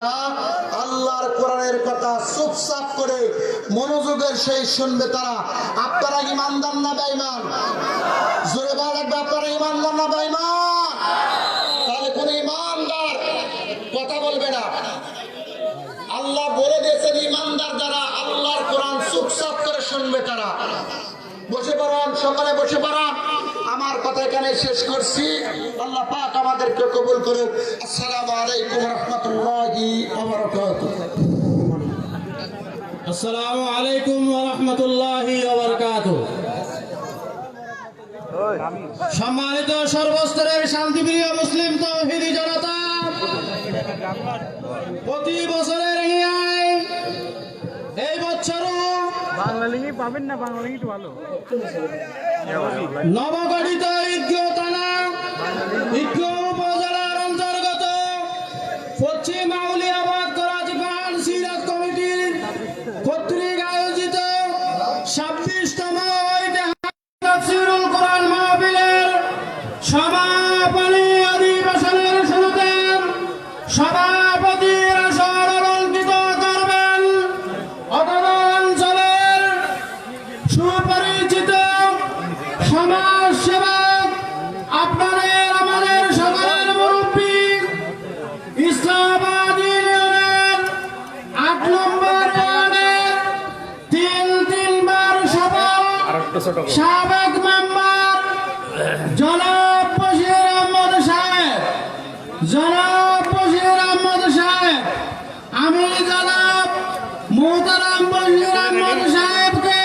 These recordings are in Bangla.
আল্লাহর কোরআনের কথা চুপচাপ করে মনোযোগের সেই শুনবে তারা। আপনারা ইমানদার না বেঈমান? জোরে বলেন, আপনারা ইমানদার না বেঈমান? তাহলে কোন ইমানদার কথা বলবে না। আল্লাহ বলে দিয়েছেন ইমানদার যারা আল্লাহর কোরআন চুপচাপ করে শুনবে তারা। বসে পড়ুন, সকালে বসে পড়ুন। আমার কথা এখানে শেষ করছি। আল্লাহ পাক আমাদেরকে কবুল করুক। আসসালামু আলাইকুম রাহমাতুল্লাহি ওয়া বারাকাতুহু। আসসালামু আলাইকুম ওয়া রাহমাতুল্লাহি ওয়া বারাকাতুহু। সম্মানিত সর্বস্তরের শান্তিপ্রিয় মুসলিম তাওহীদি জনতা, প্রতি বছরের ন্যায় এই বছরও বাংলা লিঙ্গই পাবেন না, বাংলা লিঙ্গই তো ভালো। নবগঠিত ঈদগাঁও থানা ঈদগাঁও উপজেলার অন্তর্গত পশ্চিম আউলিয়াবাদ করাচি পাহাড় সিরাত কমিটির কর্তৃক আয়োজিত 26তম তাফসীরুল কোরআন মাহফিলের সমাপনী অধিবেশনের শুরুতে সভাপতির আসন অলঙ্কৃত করবেন অত্র অঞ্চলের সুপরিচিত সমাজসেবক, আপনাদের আমাদের সকলের মুরব্বী, ইসলামাবাদ ইউনিয়নের 8 নম্বর ওয়ার্ডের 3বার সফল সাবেক মেম্বার জনাব বশির আহমদ সাহেব, জনাব বশির আহমদ সাহেব, আমি জনাব মোহতারাম বশির আহমদ সাহেবকে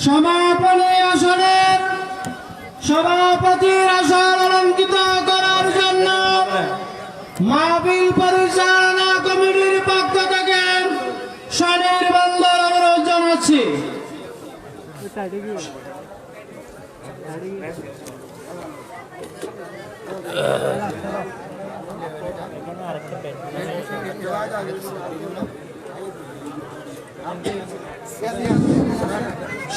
সমাপনী আসনের সভাপতির আসন অলঙ্কৃত করার জন্য মাহফিল পরিচালনা কমিটির পক্ষ থেকে সনির্বন্ধ অনুরোধ জানাচ্ছি।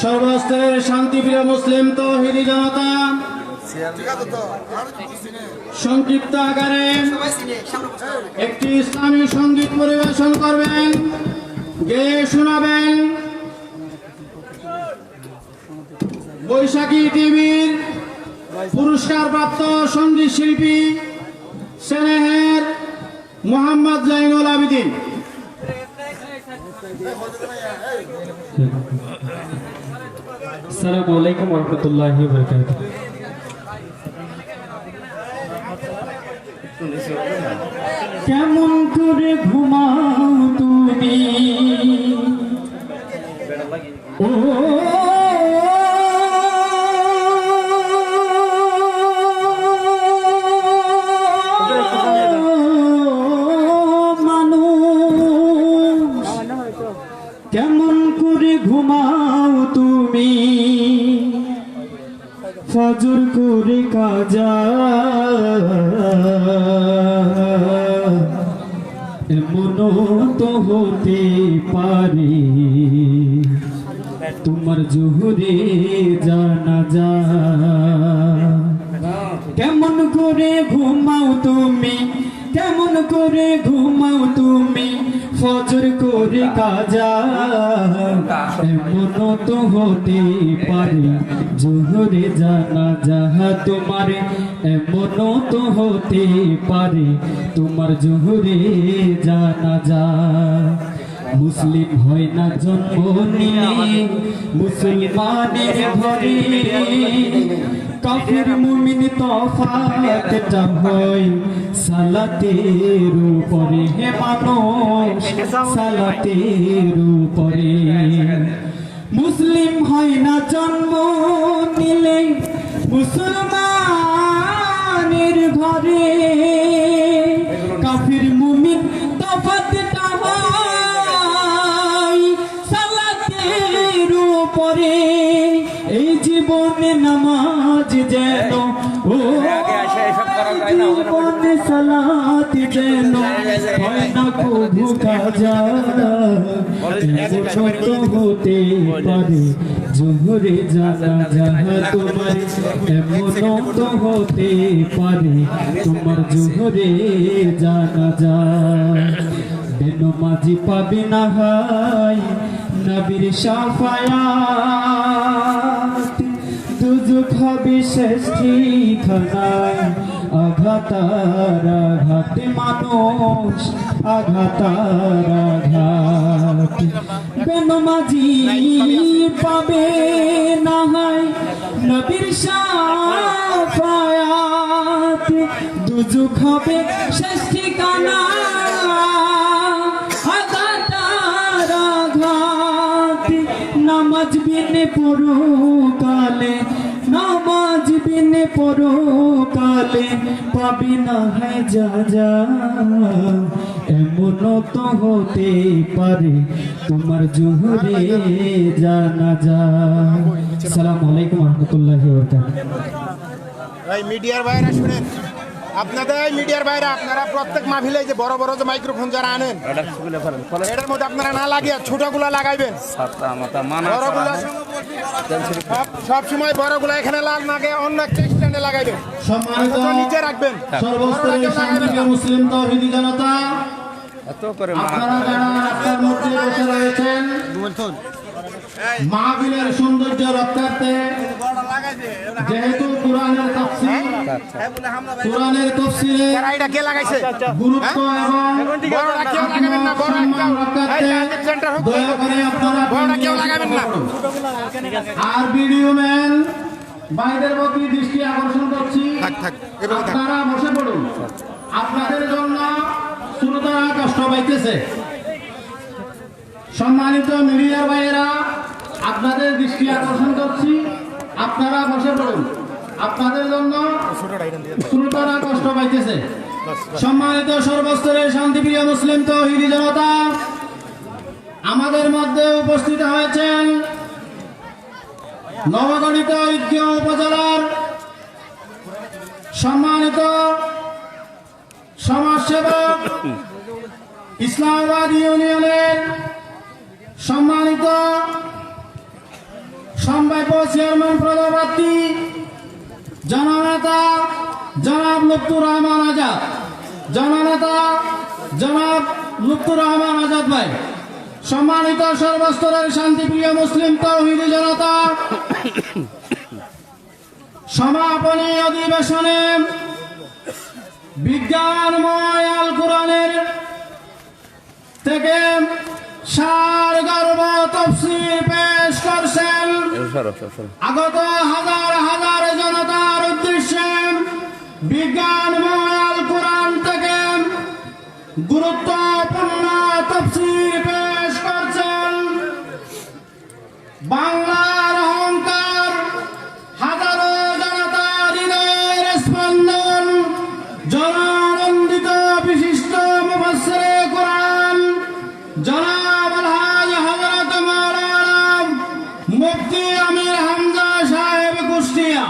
সর্বস্তরের শান্তিপ্রিয় মুসলিম তাওহীদি জনতা, সংক্ষিপ্ত আকারে একটি ইসলামী সঙ্গীত পরিবেশন করবেন, গেয়ে শোনাবেন বৈশাখী টিভির পুরস্কারপ্রাপ্ত সঙ্গীত শিল্পী স্নেহের মোহাম্মদ জাইনুল আবেদিন। আসসালামু আলাইকুম ওয়া রাহমাতুল্লাহি ওয়া বারাকাতুহু। কেমন করে ঘুমাও তুমি ও মানুষ, কেমন করে ঘুমাও তুমি ফজর করে কাজা, এমনও তো হতে পারে তোমার জোহরে জানাজা। কেমন করে ঘুমাও তুমি, কেমন করে ঘুমাও তুমি ফজর করে কাজা, এমনও তো হতে পারে জোহরে জানাজা তোমার, এমনও তো হতে পারে তোমার জোহরে জানাজা। মুসলিম হয় না জন্ম নিয়ে মুসলমানের ঘরে, কাফির মুমিন তফাতটা হয় সালাতের উপরে, হে মানুষ সালাতের উপরে। মুসলিম হয় না জন্ম নিলে মুসলমানের ঘরে, কাফির মুমিন তফাতটা হয় সালাতের উপরে। এই জীবনে নামাজ যেন ও জীবনে সালাত যেন হয় না কবু কাজা এমন তো হতে পারে জোহরে জানাজা তোমার এমন তো হতে পারে তোমার জোহরে জানাজা বেনমাজি পাবে না হাই নবীর শাফায়াত দুজুক হবে শেষ ঠিকানায় আঘাতার আঘাতে মানুষ আঘাতার আঘাত বেনমাজি পাবে না হাই নবীর শাফায়াত দুজুক হবে শেষ ঠিকানা নামাজ বিনে পরকালে নামাজ বিনে পরকালে পাবি না হয় যা যা এমন তো হতে পারে তোমার জোহরে জানাজা। আসসালামু আলাইকুম ওয়া রাহমাতুল্লাহি ওয়া বারাকাতুহু। এই মিডিয়ার ভাইরা শুনেন, আপনাদের এই মিডিয়ার ভাইরা আপনারা প্রত্যেক মাহফিলে যে বড় বড় যে মাইক্রোফোন যারা আনেন এটার মধ্যে আপনারা না লাগিয়ে ছোটগুলা লাগাইবেন। বড়গুলা সব সময় বড়গুলা এখানে লাল নাগে অন্য একটা স্ট্যান্ডে লাগাইবেন, সম্মানিত নিচে রাখবেন। সর্বস্তরের শান্তিপ্রিয় মুসলিম তৌহিদি জনতা, আপনারা যারা রাস্তার মধ্যে বসে রয়েছেন মাহফিলের সৌন্দর্য রক্ষার্থে যেহেতু কোরআনের তাফসীরে যারা এটা কে লাগাইছে গুরুত্ব এবং বড়টা কেউ লাগাবেন না, বড় সম্মান রক্ষার্থে দয়া করে আপনারা বড়টা কেউ লাগাবেন না। আর ভিডিও ম্যান বাইরের প্রতি দৃষ্টি আকর্ষণ করছি, আপনারা বসে পড়ুন। আপনাদের জন্য শ্রোতারা কষ্ট পাইতেছে। সম্মানিত মিডিয়ার ভাইয়েরা, আপনাদের দৃষ্টি আকর্ষণ করছি, আপনারা বসে পড়ুন। আপনাদের জন্য শ্রোতারা কষ্ট পাইতেছে। সম্মানিত সর্বস্তরের শান্তিপ্রিয় মুসলিম তৌহিদি জনতা, আমাদের মধ্যে উপস্থিত হয়েছেন নবগঠিত ঈদগাঁও উপজেলার সম্মানিত সমাজসেবক, ইসলামাবাদ ইউনিয়নের সম্মানিত সম্ভাব্য চেয়ারম্যান পদপ্রার্থী জননেতা জনাব লুৎফুর রহমান আজাদ, জননেতা জনাব লুৎফুর রহমান আজাদ ভাই, সম্মানিত সর্বস্তরের শান্তিপ্রিয় মুসলিম তৌহিদি জনতা, সমাপনী অধিবেশনে বিজ্ঞানময় আল কোরআনের থেকে সার গর্ব তফসির পেশ করছেন আগত হাজার হাজার জনতার উদ্দেশ্যে। বিজ্ঞানময় আল কোরআন থেকে গুরুত্বপূর্ণ তফসির পেশ করছেন বাংলার অহংকার, হাজারো জনতা হৃদয়ের স্পন্দন, জননন্দিত বিশিষ্ট মুফাসসিরে কোরআন জনাব আলহাজ হযরত মাওলানা মুফতি আমির হামজা সাহেব কুষ্টিয়া,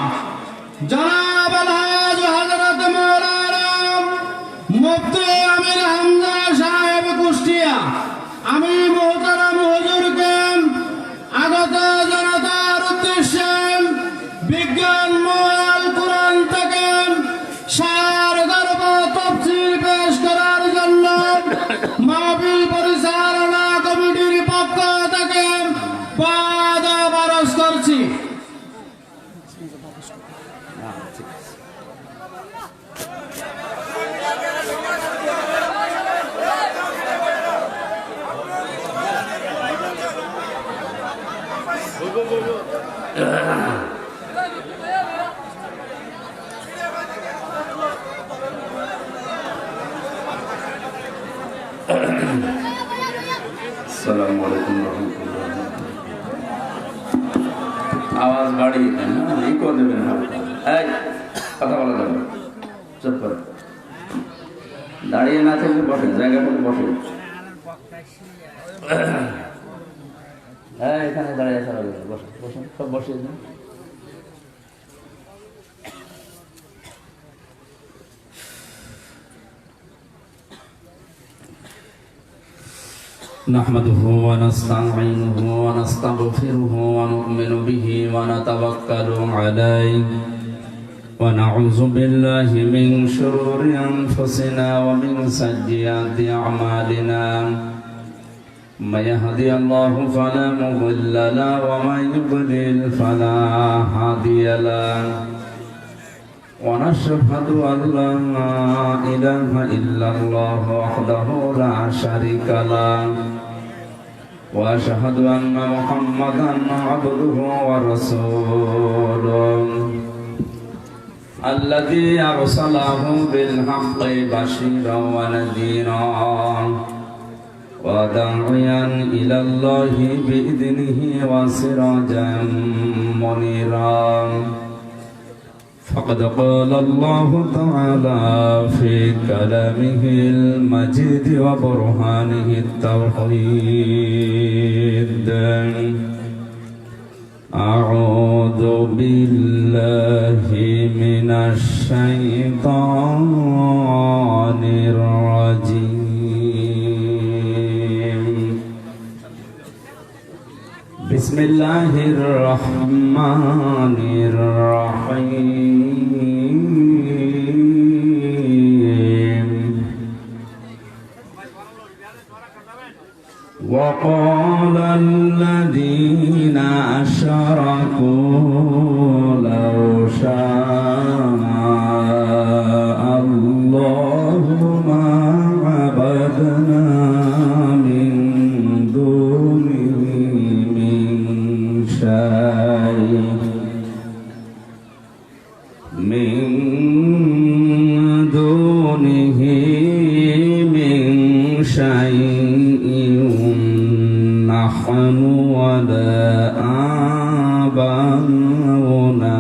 জনাব আলহাজ হযরত মাওলানা মুফতি আমির হামজা সাহেব কুষ্টিয়া, আমি মুহতারাম হুজুরকে আগত জনতার উদ্দেশ্যে বিজ্ঞানময় আল কোরআন থেকে সার গর্ব তফসির পেশ করার জন্য মাহফিল পরিচালনা কমিটির পক্ষ থেকে পদ আবরজ করছি। আসসালামু আলাইকুম রহমতুল্লাহ। আওয়াজ বাড়িয়ে দেন, ইকো দেবেন না। এই কথা বলা যাবে, চুপ করে দাঁড়িয়ে না থেকে বসে, জায়গা করে বসে। হ্যাঁ, এখানে দাঁড়িয়ে আসা হবে, বসে বসে সব বসিয়ে দেন। نحمده ونستعينه ونستغفره ونؤمن به ونتوكل عليه ونعوذ بالله من شرور أنفسنا ومن سيئات أعمالنا من يهدي الله فلا مضل له ومن يضلل فلا هادي له ونشهد أن لا إله إلا الله وحده لا شريك له وأشهد أن محمدا عبده ورسوله الذي أرسله بالحق بشيرا ونذيرا وداعيا إلى الله بإذنه وسراجا منيرا فقد قال الله تعالى في كلامه المجيد وبرهانه التوحيد أعوذ بالله من الشيطان الرجيم بسم الله الرحمن الرحيم وقال الذين أشركوا لو شاء الله ما عبدنا من دونه من شيء نحن ولا آباؤنا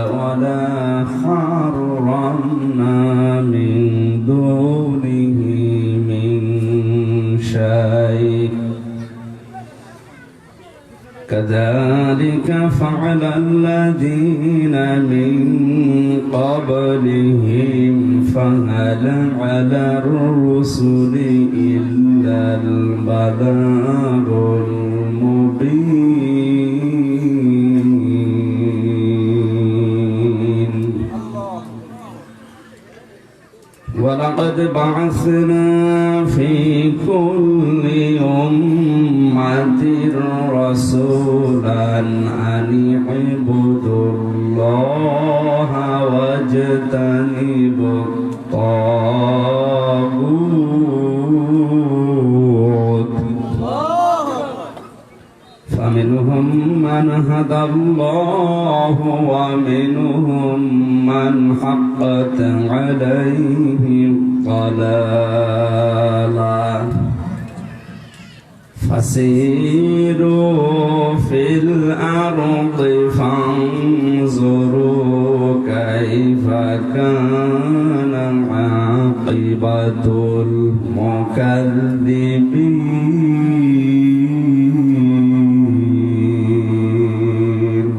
ولا حرمنا من دونه من شيء كذلك فعل الذين من قبلهم فهل على الرسل إلا البلاغ المبين ولقد بعثنا في كل أمة رسولا أن اعبدوا الله واجتنبوا الطاغوت فمنهم من هدى الله ومنهم من حقت عليه الضلالة فسيروا في الأرض فانظروا كيف كان عاقبة المكذبين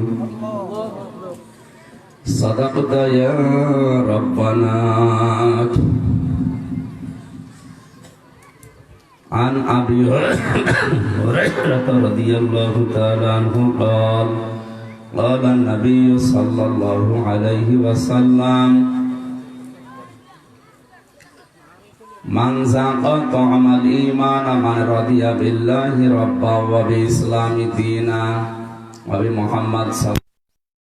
صدقت يا ربنا عن أبي هريرة رضي الله تعالى عنه قال قال النبي صلى الله عليه وسلم من ذاق طعم الإيمان من رضي بالله ربا وبالإسلام دينا وبمحمد صلى الله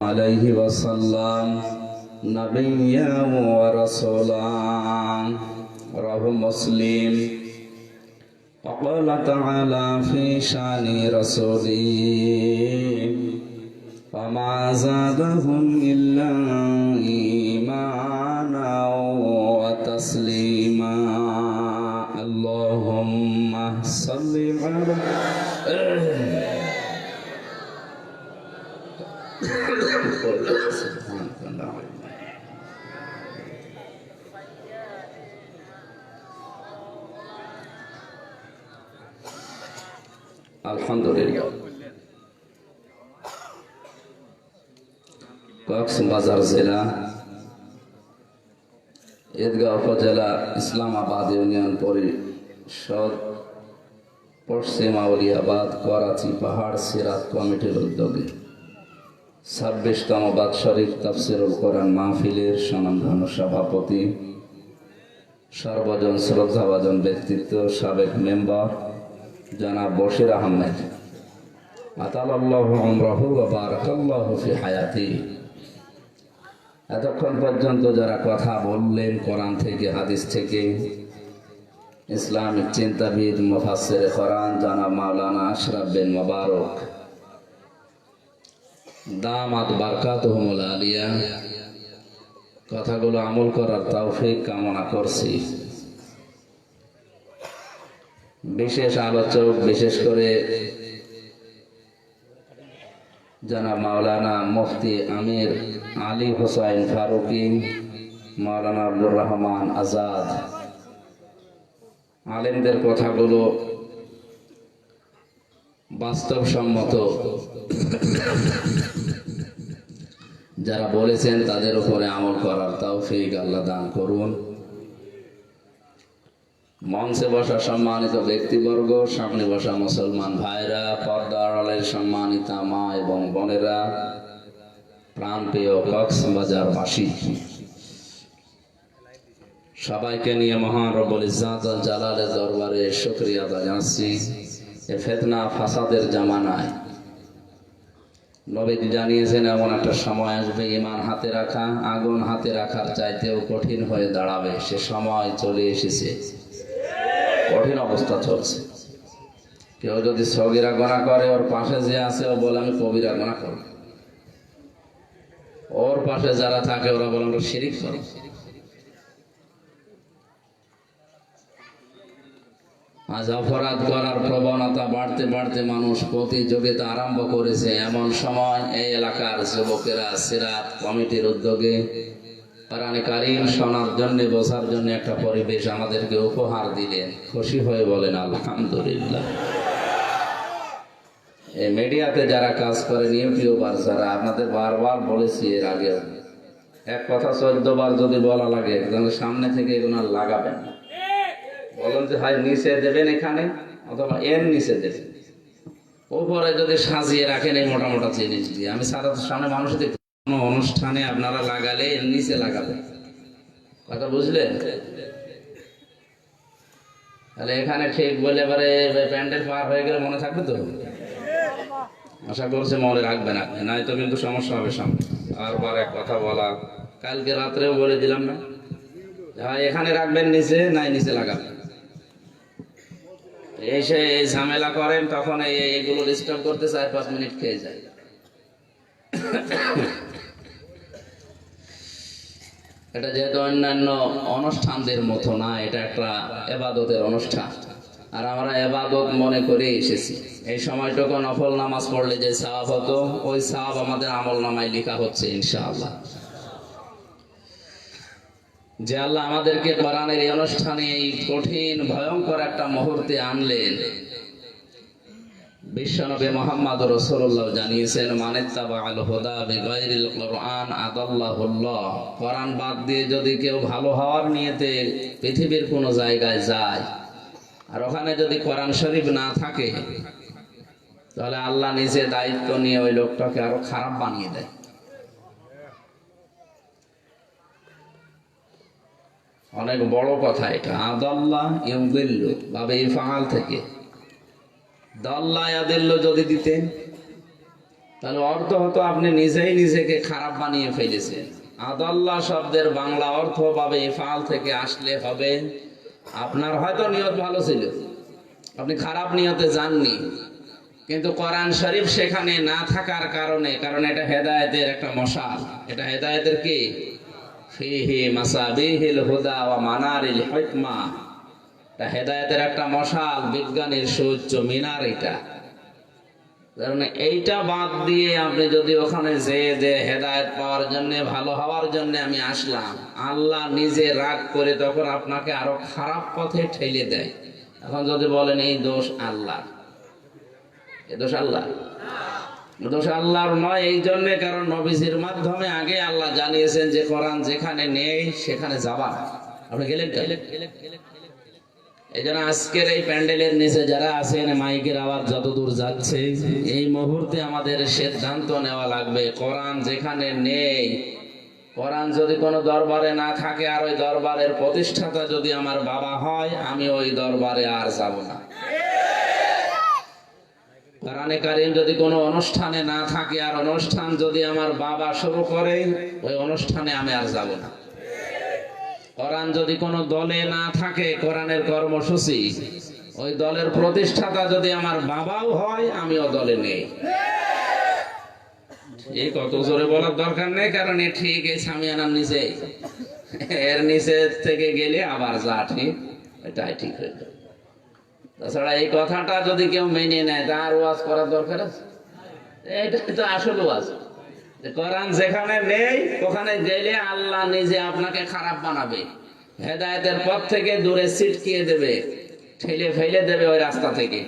عليه وسلم نبيا ورسولا رواه مسلم وقال تعالى في شان رسوله فما زادهم إلا إيمانا وتسليما اللهم صل على سبحانك اللهم আলহামদুলিল্লাহ কক্সবাজার জেলা ঈদগাঁও উপজেলা ইসলামাবাদ ইউনিয়ন পরিষদ পশ্চিম আউলিয়াবাদ করাচি পাহাড় সিরাত কমিটির উদ্যোগে 26তম বাৎসরিক তাফসিরুল কোরআন মাহফিলের স্বনামধন্য সভাপতি, সর্বজন শ্রদ্ধাভাজন ব্যক্তিত্ব, সাবেক মেম্বার জনাব বশির আহমেদ, আতালাল্লাহু উমরাহু ওয়া বারাকাল্লাহু ফি হায়াতি। এতক্ষণ পর্যন্ত যারা কথা বললেন কোরআন থেকে, হাদিস থেকে, ইসলামিক চিন্তাবিদ মুফাসসিরে কোরআন জনাব মাওলানা আশরাফ বিন মুবারক দামাত বারকাতুহুমুল আলিয়া, কথাগুলো আমল করার তৌফিক কামনা করছি। বিশেষ আলোচক, বিশেষ করে জনাব মাওলানা মুফতি আমির আলী হোসাইন ফারুকি, মাওলানা আব্দুর রহমান আজাদ, আলেমদের কথাগুলো বাস্তবসম্মত যারা বলেছেন তাদের উপরে আমল করার তৌফিক আল্লাহ দান করুন। মঞ্চে বসা সম্মানিত ব্যক্তিবর্গ, সামনে বসা মুসলমান ভাইরা, পর্দার আড়ালের সম্মানিতা মা এবং বোনেরা, প্রাণপ্রিয় কক্সবাজারবাসী, সবাইকে নিয়ে মহান রব্বুল ইজ্জাত আল জালালের দরবারে শুকরিয়া আদায় জানাচ্ছি। এ ফিতনা ফাসাদের জামানায় নবী জানিয়েছেন এমন একটা সময় আসবে ঈমান হাতে রাখা আগুন হাতে রাখার চাইতেও কঠিন হয়ে দাঁড়াবে। সে সময় চলে এসেছে, কঠিন অবস্থা চলছে। কেউ যদি সগীরা গুনাহ করে, ওর পাশে যে আছে ও বলে আমি কবিরা গুনাহ করব, ওর পাশে যারা থাকে ওরা বলে আমরা শিরিক করি। আজ অপরাধ করার প্রবণতা বাড়তে বাড়তে মানুষ প্রতিযোগিতা আরম্ভ করেছে। এমন সময় এই এলাকার যুবকেরা সিরাত কমিটির উদ্যোগে কোরআনে কারীম শোনার জন্য, বসার জন্য একটা পরিবেশ আমাদেরকে উপহার দিলেন। খুশি হয়ে বলেন আলহামদুলিল্লাহ। এই মিডিয়াতে যারা কাজ করেন, ইউটিউবার যারা, আপনাদের বারবার বলেছি এর আগে, এক কথা 14 বার যদি বলা লাগে তাহলে সামনে থেকে এগুলো লাগাবেন। বলেন যে ভাই নিচে দেবেন এখানে, অথবা এর নিচে দেবেন, উপরে যদি সাজিয়ে রাখেন এই মোটা মোটা জিনিস দিয়ে। আমি সারা সামনে মানুষ দেখি কোনো অনুষ্ঠানে আপনারা লাগালে এর নিচে লাগাবেন, কথা বুঝলেন? তাহলে এখানে ঠিক বলে এবারে প্যান্ডেল পার হয়ে গেলে মনে থাকবে তো? আশা করছে মনে রাখবেন আপনি, নয়তো কিন্তু সমস্যা হবে সামনে। বারবার এক কথা বলা, কালকে রাত্রেও বলে দিলাম না, ভাই এখানে রাখবেন নিচে, নাই নিচে লাগাবেন। এসে এই ঝামেলা করেন, তখন এইগুলো ডিস্টার্ব করতে 4-5 মিনিট খেয়ে যায়। এটা যেহেতু অন্যান্য অনুষ্ঠানদের মতো না, এটা একটা ইবাদতের অনুষ্ঠান, আর আমরা ইবাদত মনে করে এসেছি। এই সময়টুকু নফল নামাজ পড়লে যে সওয়াব হতো, ওই সওয়াব আমাদের আমল নামায় লেখা হচ্ছে ইনশাআল্লাহ। যে আল্লাহ আমাদেরকে কোরআনের এই অনুষ্ঠানে এই কঠিন ভয়ঙ্কর একটা মুহূর্তে আনলেন, বিশ্বনবী মুহাম্মদ রাসূলুল্লাহ জানিয়েছেন, মানিত্তাবাআল হুদা বিগাইরিল কুরআন আদাল্লাহুল্লাহ। কোরআন বাদ দিয়ে যদি কেউ ভালো হওয়ার নিয়তে পৃথিবীর কোনো জায়গায় যায়, আর ওখানে যদি কোরআন শরীফ না থাকে, তাহলে আল্লাহ নিজে দায়িত্ব নিয়ে ওই লোকটাকে আরো খারাপ বানিয়ে দেয়। অনেক বড় কথা এটা। আদাল্লাহ ইউদিল্লু বাবে ইফআল থেকে দাল্লা ইয়াদিল্লু যদি দিতেন, তাহলে অর্থ হতো আপনি নিজেই নিজেকে খারাপ বানিয়ে ফেলেছেন। আদাল্লাহ শব্দের বাংলা অর্থ বাবে ইফআল থেকে আসলে হবে, আপনার হয়তো নিয়ত ভালো ছিল, আপনি খারাপ নিয়তে যাননি, কিন্তু কোরআন শরীফ সেখানে না থাকার কারণে, কারণ এটা হেদায়েতের একটা মশাল, এটা হেদায়েতের কি ফিহি মাসাবিহিল হুদা ওয়া মানারিল হিকমা, এটা হেদায়েতের একটা মশাল, বিজ্ঞানীর সুউচ্চ মিনার। এটা কারণ এইটা বাদ দিয়ে আপনি যদি ওখানে যে হেদায়েত পাওয়ার জন্য, ভালো হওয়ার জন্য আমি আসলাম, আল্লাহ নিজে রাগ করে তখন আপনাকে আরো খারাপ পথে ঠেলে দেয়। এখন যদি বলেন এই দোষ আল্লাহ, এই দোষ আল্লাহ, দোষ আল্লাহর নয়। এই জন্য কারণ নবীজির মাধ্যমে আগে আল্লাহ জানিয়েছেন যে কোরআন যেখানে নেই সেখানে যাবা না। আপনি গেলেন, এই জন্য আজকের এই প্যান্ডেলের নিচে যারা আছেন, মাইকের আওয়াজ যতদূর যাচ্ছে, এই মুহূর্তে আমাদের সিদ্ধান্ত নেওয়া লাগবে, কোরআন যেখানে নেই, কোরআন যদি কোনো দরবারে না থাকে, আর ওই দরবারের প্রতিষ্ঠাতা যদি আমার বাবা হয়, আমি ওই দরবারে আর যাব না। কোরআনে কারীম যদি কোনো অনুষ্ঠানে না থাকে, আর অনুষ্ঠান যদি আমার বাবা শুরু করে, ওই অনুষ্ঠানে আমি আর যাব না। কোরআন যদি কোনো দলে না থাকে, কোরআনের কর্মসূচি, ওই দলের প্রতিষ্ঠাতা যদি আমার বাবাও হয়, আমিও দলে নেই। এই কত জোরে বলার দরকার নেই, কারণ এ ঠিক এই সামিয়ানার নিচে, এর নিচে থেকে গেলে আবার যা ঠিক এটাই ঠিক হয়ে যাবে। তাছাড়া এই কথাটা যদি কেউ মেনে নেয়, তার ওয়াজ করার দরকার আছে? এটাই তো আসল ওয়াজ। কোরআন যেখানে নেই, ওখানে গেলে আল্লাহ নিজে আপনাকে খারাপ বানাবে, হেদায়েতের পথ থেকে দূরে ছিটকিয়ে দেবে, ঠেলে ফেলে দেবে ওই রাস্তা থেকে।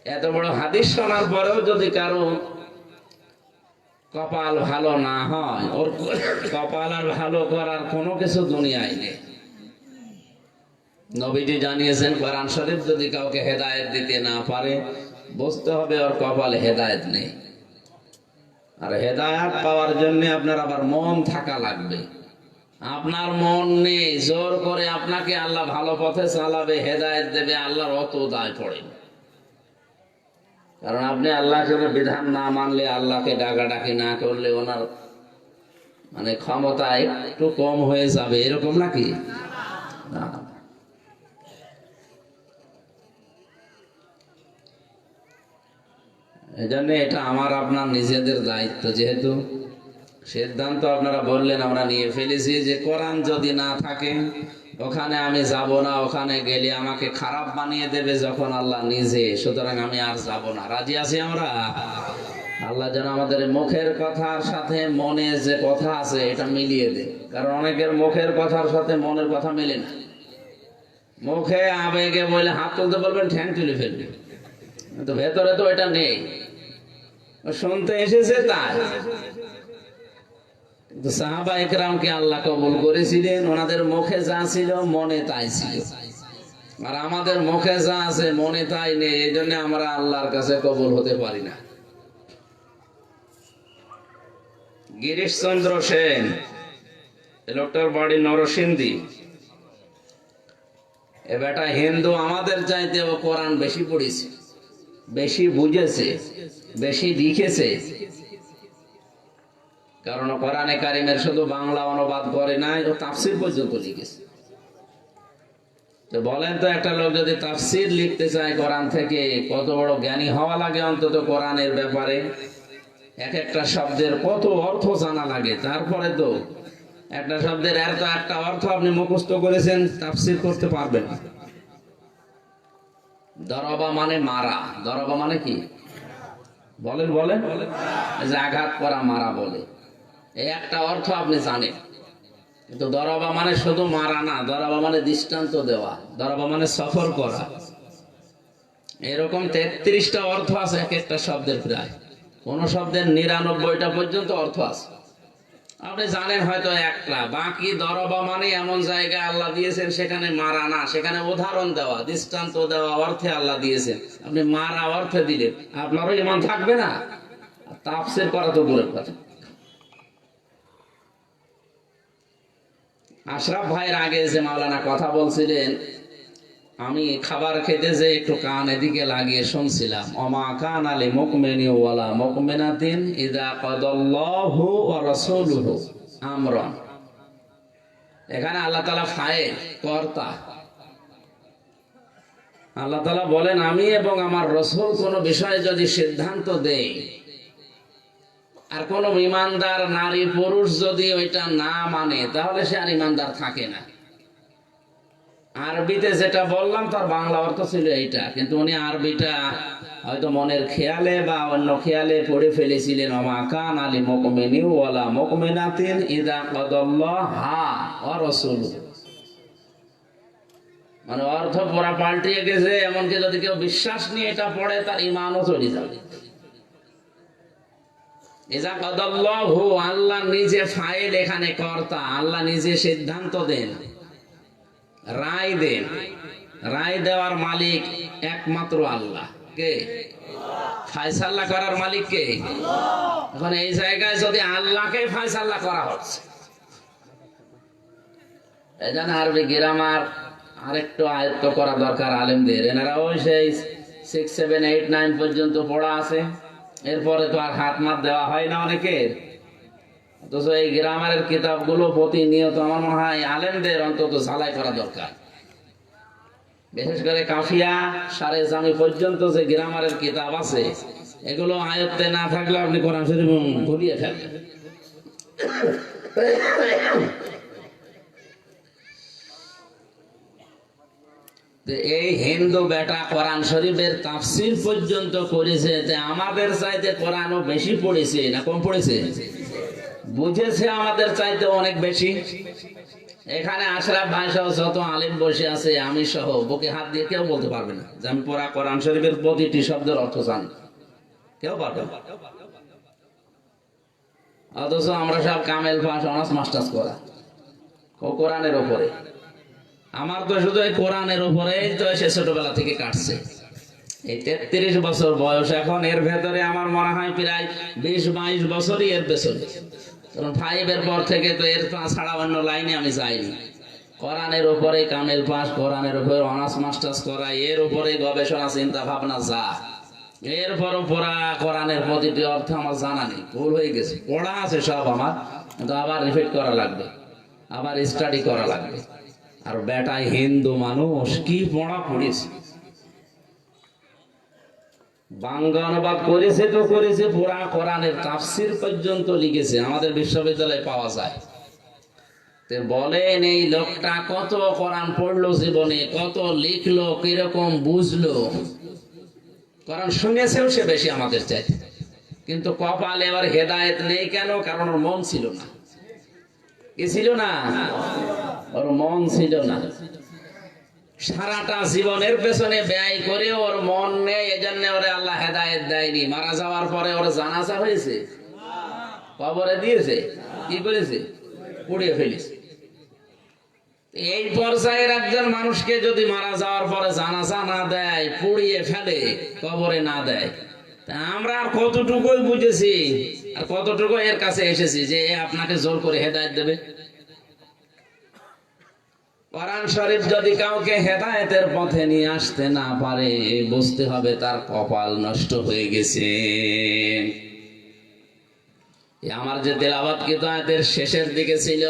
এত বড় হাদিস শোনার পরেও যদি কারো কপাল ভালো না হয়, ওর কপাল আর ভালো করার কোনো কিছু দুনিয়ায় নেই। নবীজি জানিয়েছেন, কোরআন শরীফ যদি কাউকে হেদায়েত দিতে না পারে, বুঝতে হবে ওর কপালে হেদায়েত নেই। আর হেদায়েত পাওয়ার জন্য আপনার আবার মন থাকা লাগবে। আপনার মন নেই, জোর করে আপনাকে আল্লাহ ভালো পথে চালাবে, হেদায়েত দেবে, আল্লাহর অত দায় পড়ে না। কারণ আপনি আল্লাহর বিধান না মানলে, আল্লাহকে ডাকাডাকি না করলে, ওনার মানে ক্ষমতা একটু কম হয়ে যাবে, এরকম নাকি? না। এই জন্য এটা আমার আপনার নিজেদের দায়িত্ব। যেহেতু সিদ্ধান্ত আপনারা বললেন, আমরা নিয়ে ফেলেছি যে কোরআন যদি না থাকে, ওখানে আমি যাব না, ওখানে গেলে আমাকে খারাপ বানিয়ে দেবে যখন আল্লাহ নিজে, সুতরাং আমি আর যাব না। রাজি আছি আমরা? আল্লাহ যেন আমাদের মুখের কথার সাথে মনে যে কথা আছে এটা মিলিয়ে দেয়, কারণ অনেকের মুখের কথার সাথে মনের কথা মেলে না। মুখে আবেগে বলে হাত তুলতে বলবেন, ঠ্যাং তুলে ফেলবে, কিন্তু ভেতরে তো এটা নেই, শুনতে এসেছে তাই। সাহাবা একরামকে আল্লাহ কবুল করেছিলেন, ওনাদের মুখে যা ছিল মনে তাই ছিল। আর আমাদের মুখে যা আছে মনে তাই নেই, এই জন্য আমরা আল্লাহর কাছে কবুল হতে পারি না। গিরিশচন্দ্র সেন, লোকটার বাড়ি নরসিংদী, এ বেটা হিন্দু, আমাদের চাইতে ও কোরআন বেশি পড়েছে, বেশি বুঝেছে, বেশি লিখেছে। কারণ কোরআনে কারিমের শুধু বাংলা অনুবাদ করে নাই, ও তাফসির পর্যন্ত লিখেছে। তো বলেন তো, একটা লোক যদি তাফসির লিখতে চায় কোরআন থেকে, কত বড় জ্ঞানী হওয়া লাগে অন্তত কোরআনের ব্যাপারে। এক একটা শব্দের কত অর্থ জানা লাগে, তারপরে তো একটা শব্দের এত একটা অর্থ আপনি মুখস্থ করেছেন, তাফসির করতে পারবেন না। দরবা মানে মারা, দরবা মানে কি বলেন বলেন? যে আঘাত করা, মারা বলে, এই একটা অর্থ আপনি জানেন। কিন্তু দরবা মানে শুধু মারা না, দরবা মানে দৃষ্টান্ত দেওয়া, দরবা মানে সফর করা। এরকম 33টা অর্থ আছে এক একটা শব্দের, প্রায় কোন শব্দের 99টা পর্যন্ত অর্থ আছে। আপনি জানেন হয়তো একটা, বাকি দরবা মানে এমন জায়গায় আল্লাহ দিয়েছেন সেখানে মারা না, সেখানে উদাহরণ দেওয়া, দৃষ্টান্ত দেওয়া অর্থে আল্লাহ দিয়েছেন। আপনি মারা অর্থে দিলেন, আপনারও ইমান থাকবে না, তাফসীর করা তো দূরের কথা। আশরাফ ভাইয়ের আগে যে মাওলানা কথা বলছিলেন, আমি খাবার খেতে যে একটু কান এদিকে লাগিয়ে শুনছিলাম। ওমা কান আলী মুকমিনি ওয়ালা মুকমিনাতিন ইযা কাদাল্লাহু ওয়া রাসূলুহু আমরান। এখানে আল্লাহ তাআলা ফাইল, কর্তা। আল্লাহ তাআলা বলেন, আমি এবং আমার রাসূল কোন বিষয়ে যদি সিদ্ধান্ত দেই, আর কোন ঈমানদার নারী পুরুষ যদি ওইটা না মানে, তাহলে সে আর ঈমানদার থাকে না। আরবিতে যেটা বললাম তার বাংলা অর্থ ছিল এইটা, কিন্তু উনি আরবিটা হয়তো মনের খেয়ালে বা অন্য খেয়ালে পড়ে ফেলেছিলেন। ওমা কান আলী মুকমিনি ওয়ালা মুকমিনাতিন ইযা কাদাল্লাহু ওয়া রাসূলুহু, মানে অর্থ পুরা পাল্টিয়ে গেছে। এমনকি যদি কেউ বিশ্বাস নিয়ে এটা পড়ে, তার ঈমানও চলে যাবে। ইযা কাদাল্লাহু, আল্লাহ নিজে ফাইল, এখানে কর্তা, আল্লাহ নিজে সিদ্ধান্ত দেন। রায় দেন। রায় দেওয়ার মালিক একমাত্র আল্লাহ। কে? ফায়সালা করার মালিক কে? এখন এই জায়গায় যদি আল্লাহকে ফায়সালা করা হচ্ছে, এই জন্য আরবি গ্রামার আরেকটু আয়ত্ত করা দরকার আলেমদের। এনারা ওই সেই 6, 7, 8, 9 পর্যন্ত পড়া আছে, এরপরে তো আর হাত মাত দেওয়া হয় না অনেকের। অথচ এই গ্রামারের কিতাবগুলো প্রতিনিয়ত আমার মনে হয় আলেমদের অন্তত ঝালাই করা দরকার। বিশেষ করে কাফিয়া, সারে জামি পর্যন্ত যে গ্রামারের কিতাব আছে, এগুলো আয়ত্তে না থাকলে আপনি কোরআন শরীফ ভুলিয়ে ফেলবেন। এই হিন্দু বেটা কোরআন শরীফের তাফসীর পর্যন্ত করেছে, আমাদের চাইতে কোরআনও বেশি পড়েছে না কম পড়েছে? বুঝেছে আমাদের চাইতে অনেক বেশি। এখানে আশরাফ ভাই সহ যত আলিম বসে আছে, আমি সহ, বুকে হাত দিয়ে কেউ বলতে পারবে না যে আমি পড়া কোরআন শরীফের প্রতিটি শব্দের অর্থ জানি। কেউ পারবে না। অথচ আমরা সব কামেল পাস, অনার্স মাস্টার্স করা কোরআনের ওপরে। আমার তো শুধু এই কোরআনের উপরে তো সে ছোটবেলা থেকে কাটছে। এই 33 বছর বয়স এখন, এর ভেতরে আমার মনে হয় প্রায় 20-22 বছরই এর পেছনে। কারণ 5 এর পর থেকে তো এর ছাড়া অন্য লাইনে আমি যাইনি। কোরআনের উপরে কামেল পাস, কোরআনের উপরে অনার্স মাস্টার্স করা, এর উপরে গবেষণা চিন্তা ভাবনা যা, এরপরও পড়া কোরআনের প্রতিটি অর্থ আমার জানা নেই, ভুল হয়ে গেছে। পড়া আছে সব আমার, কিন্তু আবার রিপিট করা লাগবে, আবার স্টাডি করা লাগবে। আর বেটায় হিন্দু মানুষ কি পড়া পড়েছে, বাংলা অনুবাদ করেছে তো করেছে, পুরা কোরআনের তাফসীর পর্যন্ত লিখেছে, আমাদের বিশ্ববিদ্যালয়ে পাওয়া যায়। বলেন এই লোকটা কত কোরআন পড়লো জীবনে, কত লিখলো, কিরকম বুঝলো। কোরআন শুনেছেও সে বেশি আমাদের চাইতে, কিন্তু কপালে এবার হেদায়েত নেই কেন? কারণ ওর মন ছিল না। কি ছিল না? ওর মন ছিল না। সারাটা জীবনের পেছনে ব্যয় করে ওর মন নেই, এজন্য ওরে আল্লাহ হেদায়েত দেয়নি। মারা যাওয়ার পরে ওর জানাজা হয়েছে, কবরে দিয়েছে, কি করেছে? পুড়িয়ে ফেলেছে। এই পর্যায়ের একজন মানুষকে যদি মারা যাওয়ার পরে জানাজা না দেয়, পুড়িয়ে ফেলে, কবরে না দেয়, তা আমরা আর কতটুকুই বুঝেছি আর কতটুকু এর কাছে এসেছি যে আপনাকে জোর করে হেদায়েত দেবে? কোরআন শরীফ যদি কাউকে হেদায়েতের পথে নিয়ে আসতে না পারে, বুঝতে হবে তার কপাল নষ্ট হয়ে গেছে। আমার যে তেলাওয়াত কিতাবের শেষের দিকে ছিল,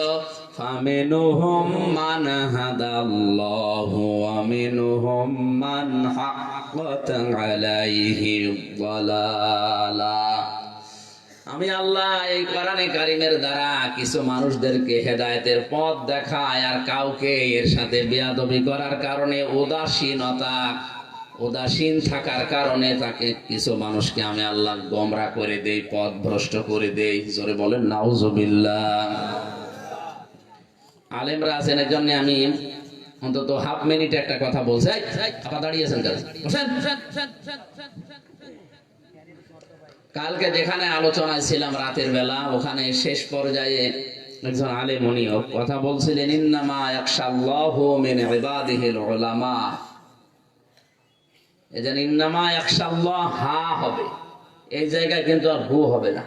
ফামিনহুম মান হাদাল্লাহু ওয়া মিনহুম মান হাক্কাত আলাইহি যালালা। আমি আল্লাহ এই কোরআনে কারীমের দ্বারা কিছু মানুষদেরকে হেদায়েতের পথ দেখায়, আর কাউকে এর সাথে বেয়াদবি করার কারণে, উদাসীন থাকার কারণে তাকে কিছু মানুষকে আমি আল্লাহ গোমরা করে দেই, পথ ভ্রষ্ট করে দেই। জোরে বলেন নাউজুবিল্লাহ। আলেমরা আছেন, এর জন্য আমি অন্তত হাফ মিনিটে একটা কথা বলছি। আপনারা দাঁড়িয়েছেন কেন? কালকে যেখানে আলোচনায় ছিলাম রাতের বেলা, ওখানে শেষ পর্যায়ে একজন আলেম উনি কথা বলছিলেন, ইন্নামা ইয়াখশাল্লাহু মিন ইবাদিহিল উলামা। এজন্য ইন্নামা ইয়াখশাল্লাহ হা হবে, এই জায়গায় কিন্তু আর হু হবে না।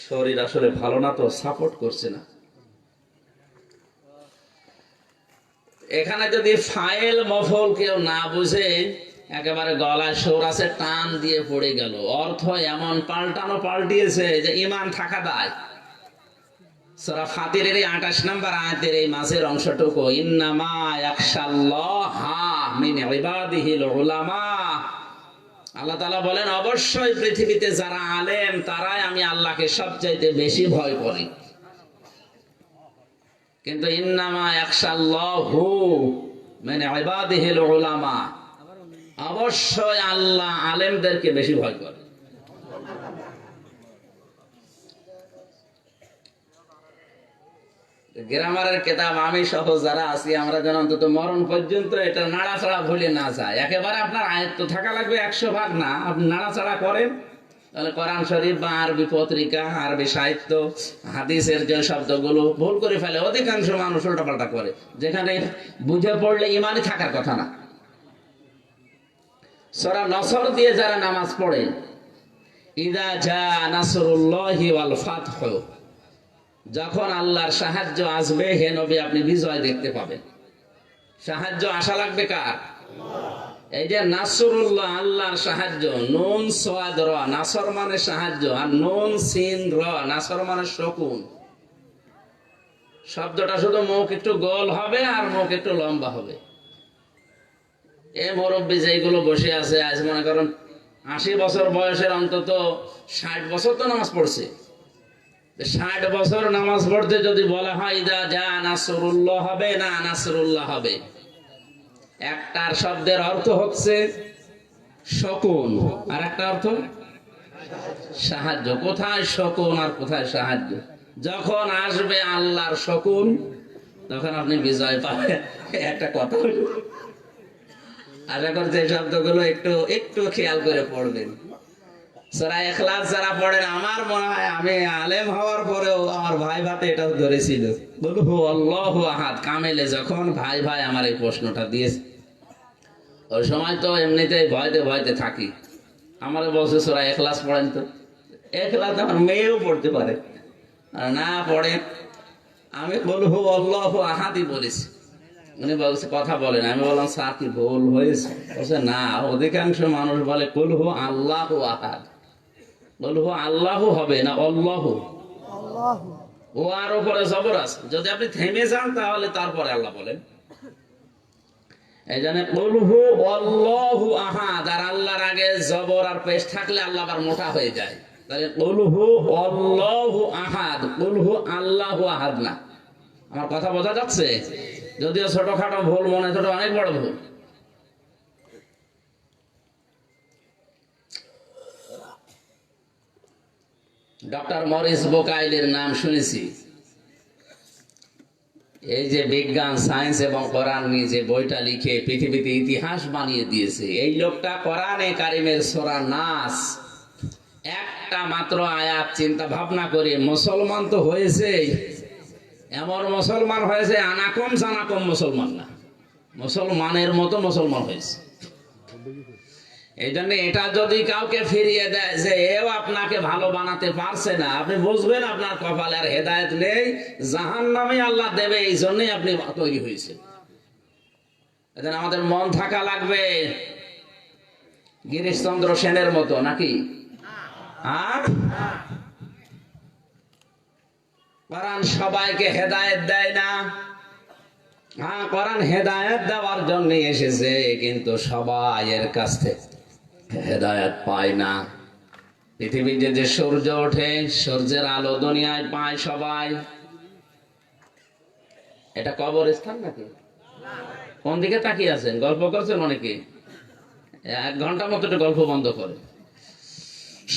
শরীর আসলে ভালো না, তো সাপোর্ট করছে না। এখানে যদি ফাইল মফল কেউ না বুঝে, একেবারে গলায় সৌরাসে টান দিয়ে পড়ে গেল, অর্থ এমন পাল্টিয়েছে যে ইমান থাকা দায়। সূরা ফাতিরের 28 নম্বর আয়াতের এই মাঝের অংশটুকু, ইন্নামা ইয়াখশাল্লাহা মিন ইবাদিহিল উলামা। আল্লাহ তাআলা বলেন, অবশ্যই পৃথিবীতে যারা আলেম, তারাই আমি আল্লাহকে সবচাইতে বেশি ভয় করি। কিন্তু ইন্নামা ইয়াখশাল্লাহু মিন ইবাদিহিল উলামা, অবশ্যই আল্লাহ আলেমদেরকে বেশি ভয় করে। গ্রামারের কিতাব আমি সহ যারা আছি, আমরা যেন অন্তত মরণ পর্যন্ত এটা নাড়াচাড়া ভুলে না যায়। একেবারে আপনার আয়ত্ত থাকা লাগবে 100 ভাগ না, আপনি নাড়াচাড়া করেন, তাহলে কোরআন শরীফ বা আরবি পত্রিকা, আরবি সাহিত্য, হাদিসের যে শব্দগুলো ভুল করে ফেলে অধিকাংশ মানুষ উল্টাপাল্টা করে, যেখানে বুঝে পড়লে ইমানই থাকার কথা না। সূরা নসর দিয়ে যারা নামাজ পড়ে, ইদা জা নাসরুল্লাহি ওয়াল ফাতহ, যখন আল্লাহর সাহায্য আসবে হে নবী আপনি বিজয় দেখতে পাবেন। সাহায্য আশা লাগবে কার? এই যে নাসরুল্লাহ, আল্লাহর সাহায্য, নুন সাদ র, নাসর মানে সাহায্য, আর নুন সিন র, নাসর মানে শকুন। শব্দটা শুধু মুখ একটু গোল হবে আর মুখ একটু লম্বা হবে। এ মুরব্বী যেগুলো বসে আছে, আজ মনে করেন 80 বছর বয়সের, অন্তত 60 বছর তো নামাজ পড়ছে। 60 বছর নামাজ পড়তে যদি বলা হয় ইদা জা নাসরুল্লাহ হবে না নাসরুল্লাহ হবে, একটার শব্দের অর্থ হচ্ছে শকুন, আর একটা অর্থ সাহায্য। কোথায় শকুন আর কোথায় সাহায্য? যখন আসবে আল্লাহর শকুন তখন আপনি বিজয় পাবেন। একটা কথা আশা করছি এই শব্দগুলো একটু খেয়াল করে পড়বেন। সূরা ইখলাস যারা পড়েন, আমার মনে হয় আমি আলেম হওয়ার পরেও আমার ভাই ভাতে এটা ধরেছিল, বলহু আল্লাহু আহাদ কামেলে। যখন ভাই আমার এই প্রশ্নটা দিয়েছে, ওই সময় তো এমনিতেই ভয়তে থাকি। আমার বলছে সূরা ইখলাস পড়েন তো। ইখলাস আমার মেয়েও পড়তে পারে, আর না পড়ে আমি বলহু আল্লাহু আহাদই বলেছি। উনি বলছে কথা বলেন। আমি বললাম স্যার কি ভুল হয়েছে? বলছে না, অধিকাংশ মানুষ বলে কুলহু আল্লাহু আহাদ। বলহু আল্লাহু হবে না আল্লাহু, ও আর উপরে জবর আছে। যদি আপনি থেমে যান তাহলে তারপরে আল্লাহ বলেন। এই জন্য কুলহু আল্লাহু আহাদ, আর আল্লাহর আগে জবর আর পেশ থাকলে আল্লাহ আবার মোটা হয়ে যায়। তাহলে কুলহু আল্লাহু আহাদ, কুলহু আল্লাহু আহাদ না। আমার কথা বোঝা যাচ্ছে? যদিও ছোটখাটো ভুল মনে ছোট, অনেক বড় ভুল। ডক্টর মরিস বোকাইলের নাম শুনেছি। এই যে বিজ্ঞান, সায়েন্স এবং কোরআন নিয়ে যে বইটা লিখে পৃথিবীতে ইতিহাস বানিয়ে দিয়েছে, এই লোকটা কোরআনে কারিমের সূরা নাস একটা মাত্র আয়াত চিন্তা ভাবনা করে মুসলমান তো হয়েছে, এমন মুসলমান হয়েছে আনাকম জানাকম মুসলমান না, মুসলমানের মতো মুসলমান হয়েছে। এই জন্য এটা যদি কাউকে ফিরিয়ে দেয় যে এও আপনাকে ভালো বানাতে পারছে না, আপনি বুঝবেন আপনার কপালে আর হেদায়েত নেই, জাহান্নামে আল্লাহ দেবে। এই জন্যই আপনি তৈরি হয়েছে। এজন্য আমাদের মন থাকা লাগবে গিরিশচন্দ্র সেনের মতো, নাকি? আর কোরআন সবাইকে হেদায়েত দেয় না। হ্যাঁ, কোরআন হেদায়েত দেওয়ার জন্য এসেছে, কিন্তু সবাই এর কাছ থেকে হেদায়েত পায় না। পৃথিবীতে যে সূর্য ওঠে, সূর্যের আলো দুনিয়ায় পায় সবাই। এটা কবরস্থান নাকি? কোন দিকে তাকিয়ে আছেন? গল্প করছেন অনেকে। 1 ঘন্টা মতো একটু গল্প বন্ধ করে।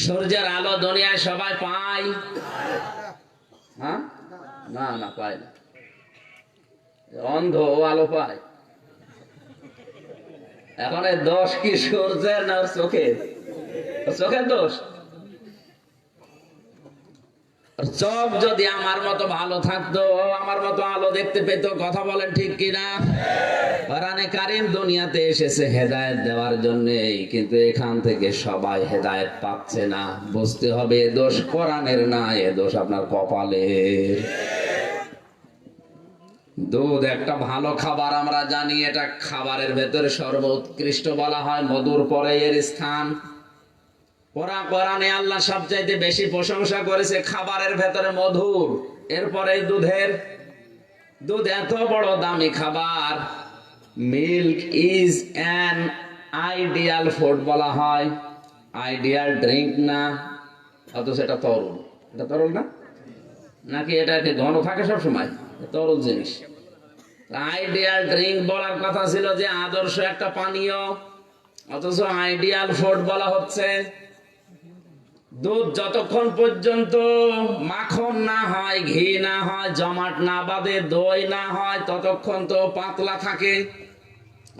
সূর্যের আলো দুনিয়ায় সবাই পায়? হ্যাঁ, না পায় না। অন্ধ ও আলো পায়। এখন এই দোষ কি সূর্যের না চোখের? চোখের দোষ। চোখ যদি আমার মতো ভালো থাকতো, আমার মতো আলো দেখতে পেত, কথা বলেন ঠিক কিনা? কোরআনে কারীম দুনিয়াতে এসেছে হেদায়েত দেওয়ার জন্য, কিন্তু এখান থেকে সবাই হেদায়েত পাচ্ছে না। বুঝতে হবে এ দোষ কোরআনের না, এ দোষ আপনার কপালের। দুধ একটা ভালো খাবার, আমরা জানি এটা খাবারের ভেতরে সর্বোৎকৃষ্ট বলা হয়, মধুর পরে এর স্থান। কোরআনে আল্লাহ সবচাইতে বেশি প্রশংসা করেছে খাবারের ভেতরে মধুর, এরপরে দুধের। দুধ এত বড় দামি খাবার। Milk is an ideal food বলা হয়, আইডিয়াল ড্রিঙ্ক না। অথচ এটা তরল। এটা তরল না নাকি? এটাকে ঘন থাকে সব সময়, তরল জিনিস। আইডিয়াল ড্রিঙ্ক বলার কথা ছিল যে আদর্শ একটা পানীয়, অথচ আইডিয়াল ফুড বলা হচ্ছে। দুধ যতক্ষণ পর্যন্ত মাখন না হয়, ঘি না হয়, জমাট না বাঁধে, দই না হয়, ততক্ষণ তো পাতলা থাকে।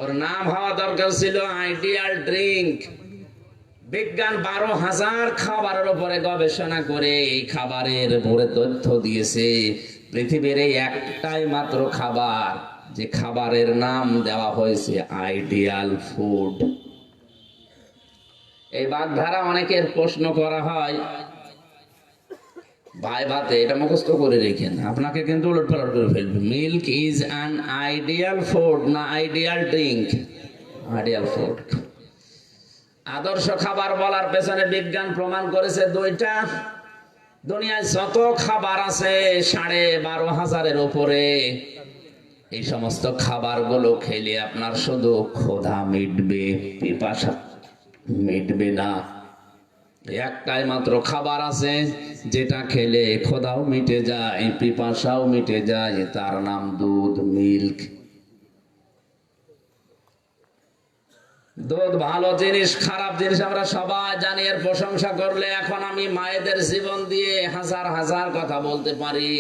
ওর নাম হওয়া দরকার ছিল আইডিয়াল ড্রিঙ্ক। বিজ্ঞান 12,000 খাবারের উপরে গবেষণা করে এই খাবারের উপরে তথ্য দিয়েছে। পৃথিবীর এই একটাই মাত্র খাবার যে খাবারের নাম দেওয়া হয়েছে আইডিয়াল ফুড। এই বাগধারা অনেকের প্রশ্ন করা হয় ভাই ভাতে, এটা মুখস্থ করে রেখেন, আপনাকে কিন্তু উলট পালট করে ফেলবে। Milk is an ideal food না আইডিয়াল ড্রিঙ্ক? Ideal food. আদর্শ খাবার বলার পেছনে বিজ্ঞান প্রমাণ করেছে দুইটা। দুনিয়ায় যত খাবার আছে 12,500-এর উপরে, এই সমস্ত খাবারগুলো খেলে আপনার শুধু ক্ষুধা মিটবে, পিপাসা মিটবে না। একটাই মাত্র খাবার আছে যেটা খেলে ক্ষুধাও মিটে যায়, পিপাসাও মিটে যায়, তার নাম দুধ, মিল্ক। দুধ ভালো জিনিস, খারাপ জিনিস আমরা সবাই জানি। এর প্রশংসা করলে এখন আমি মায়েদের জীবন দিয়ে হাজার হাজার কথা বলতে পারি।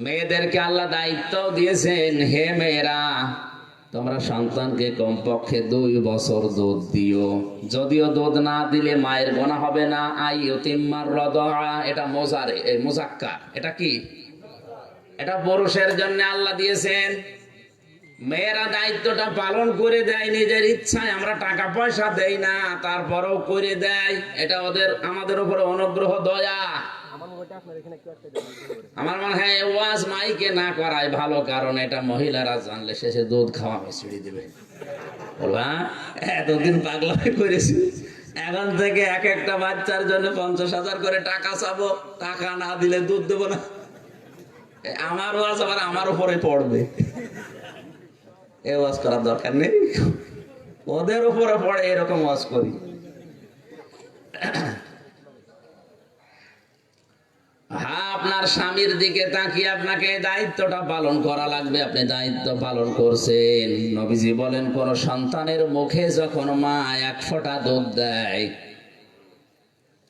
মেয়েদেরকে আল্লাহ দায়িত্ব দিয়েছেন, হে মেয়েরা তোমরা সন্তানকে কমপক্ষে 2 বছর দুধ দিও। যদিও দুধ না দিলে মায়ের গোনা হবে না। আইয়ুতিম্মার রাদা, এটা মোজারে, এই মুজাক্কার, এটা কি? এটা পুরুষের জন্য আল্লাহ দিয়েছেন। মেয়েরা দায়িত্বটা পালন করে দেয় নিজের ইচ্ছায়, আমরা টাকা পয়সা দেই না, তারপরেও করে দেয়। এটা আমাদের উপরে অনুগ্রহ, দয়া। আমার মনে হয় ওয়াজ মাইকে না করাই ভালো, কারণ এটা মহিলারা জানলে শেষে দুধ খাওয়া মিশিয়ে দিবে। বলবা এতদিন পাগলামি করেছি, এখন থেকে এক একটা বাচ্চার জন্য 50,000 করে টাকা চাবো, টাকা না দিলে দুধ দেবো না। আমার ওয়াজ আবার আমার উপরে পড়বে, এ ওয়াজ করার দরকার নেই, ওদের উপরে পড়ে এরকম ওয়াজ করি। হ্যাঁ, আপনার স্বামীর দিকে তাকিয়ে আপনাকে দায়িত্বটা পালন করা লাগবে। আপনি দায়িত্ব পালন করছেন। নবীজি বলেন, কোন সন্তানের মুখে যখন মা 1 ফোঁটা দুধ দেয়,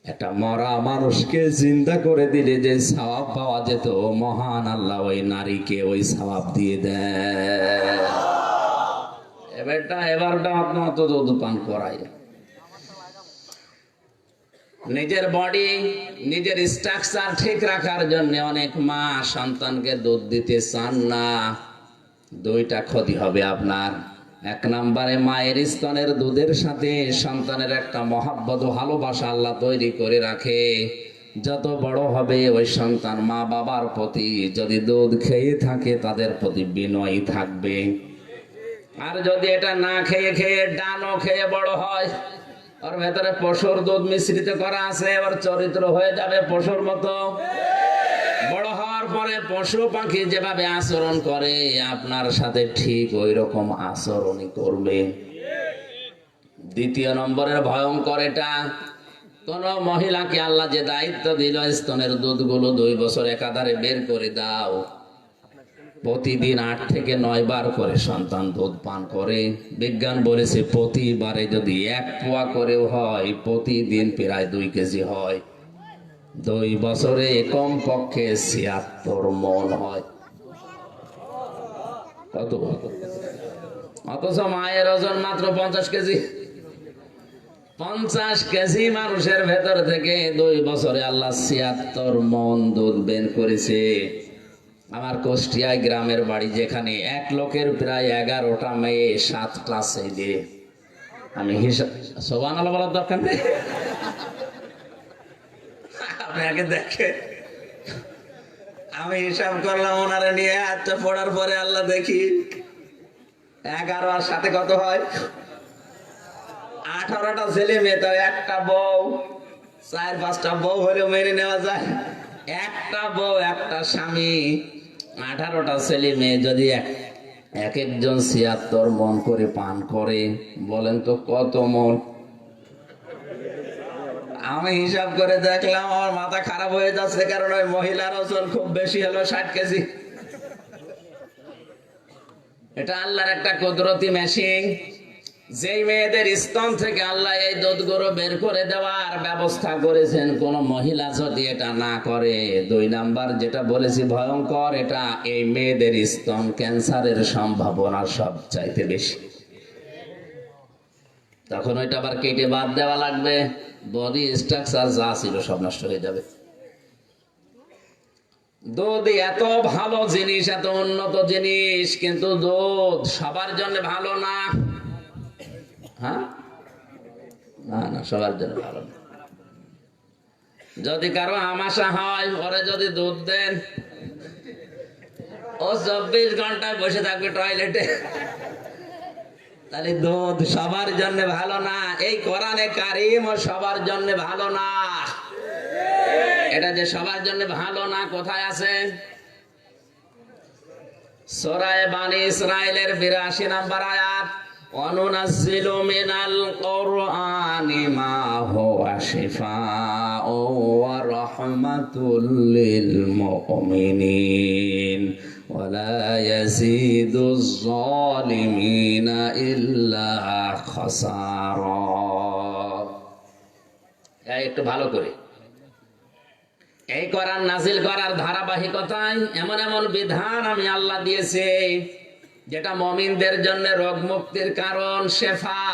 একটা মরা মানুষকে জিন্দা করে দিলে যে সওয়াব পাওয়া যেত, মহান আল্লাহ ওই নারীকে ওই সওয়াব দিয়ে দেয়। এবারটা আপনার তো দুধ পান করাই। নিজের বডি, নিজের স্ট্রাকচার ঠিক রাখার জন্য অনেক মা সন্তানকে দুধ দিতে চান না। 2টা ক্ষতি হবে আপনার। 1 নম্বরে মায়ের স্তনের দুধের সাথে সন্তানের একটা মহাব্বত, ভালোবাসা আল্লাহ তৈরি করে রাখে। যত বড় হবে ওই সন্তান মা বাবার প্রতি যদি দুধ খেয়ে থাকে, তাদের প্রতি বিনয়ী থাকবে। আর যদি এটা না খেয়ে খেয়ে ডানো খেয়ে বড় হয়, ওর ভেতরে পশুর দুধ মিশ্রিত করা আছে, ওর চরিত্র হয়ে যাবে পশুর মতো। বড় হওয়ার পরে পশু পাখি যেভাবে আচরণ করে, আপনার সাথে ঠিক ওই রকম আচরণই করবে। 2 নম্বরের ভয়ঙ্কর এটা, কোন মহিলাকে আল্লাহ যে দায়িত্ব দিল স্তনের দুধগুলো 2 বছর একাধারে বের করে দাও, প্রতিদিন 8 থেকে 9 বার করে সন্তান দুধ পান করে। বিজ্ঞান বলেছে প্রতিবারে যদি 1 পোয়া করেও হয়, প্রতিদিন প্রায় 2 কেজি হয়। 2 বছরে কমপক্ষে 76 মণ হয়। কত? অথচ মায়ের ওজন মাত্র 50 কেজি। 50 কেজি মানুষের ভেতর থেকে 2 বছরে আল্লাহ 76 মণ দুধ বের করেছে। আমার কুষ্টিয়ায় গ্রামের বাড়ি, যেখানে 1 লোকের প্রায় 11টা মেয়ে, 7টা ছেলে। আমি হিসাব, সুবহানাল্লাহ বলার দরকার নেই, আপনি আগে দেখেন। আমি হিসাব করলাম ওনারা নিয়ে, হাতটা পড়ার পরে আল্লাহ দেখি 11 আর 7 কত হয়? 18টা ছেলে মেয়ে। তো একটা বউ, 4-5টা বউ হলেও মেনে নেওয়া যায়। একটা বউ, একটা স্বামী, 18টা ছেলে মেয়ে যদি এক একজন 76 মণ করে পান করে, বলেন তো কত মণ? আমি হিসাব করে দেখলাম, আমার মাথা খারাপ হয়ে যাচ্ছে, কারণ ওই মহিলার ওজন খুব বেশি হলো 60 কেজি। এটা আল্লাহর একটা কুদরতি মেশিন। যেই মেয়েদের স্তন থেকে আল্লাহ এই দুধগুলো বের করে দেওয়ার ব্যবস্থা করেছেন, কোন মহিলা যদি এটা না করে, 2 নাম্বার যেটা বলেছি ভয়ঙ্কর, এটা এই মেয়েদের স্তন ক্যান্সারের সম্ভাবনা সবচাইতে বেশি। তখন ওইটা আবার কেটে বাদ দেওয়া লাগবে, বডি স্ট্রাকচার যা ছিল সব নষ্ট হয়ে যাবে। দুধ এত ভালো জিনিস, এত উন্নত জিনিস, কিন্তু দুধ সবার জন্য ভালো না। হ্যাঁ, না না, সবার জন্য ভালো না। যদি কারো আমাশা হয়, ওরে যদি দুধ দেন, ও 24 ঘন্টায় বসে থাকবে টয়লেটে, তাহলে দুধ সবার জন্য ভালো না। এই কোরআনে কারীম সবার জন্য ভালো না। এটা যে সবার জন্য ভালো না, কোথায় আছে? সূরা বানী ইসরাঈলের 82 নম্বর আয়াত, ওয়ানুনাজ্জিলু মিনাল কুরআনি মা হুয়া শিফাউ ওয়া রাহমাতুল লিল মুমিনিন ওয়া লা ইয়াজিদুজ যালিমিনা ইল্লা খাসারা। একটু ভালো করে, এই কোরআন নাজিল করার ধারাবাহিকতায় এমন এমন বিধান আমি আল্লাহ দিয়েছি যেটা মুমিনদের জন্য রোগ মুক্তির কারণ, শেফা।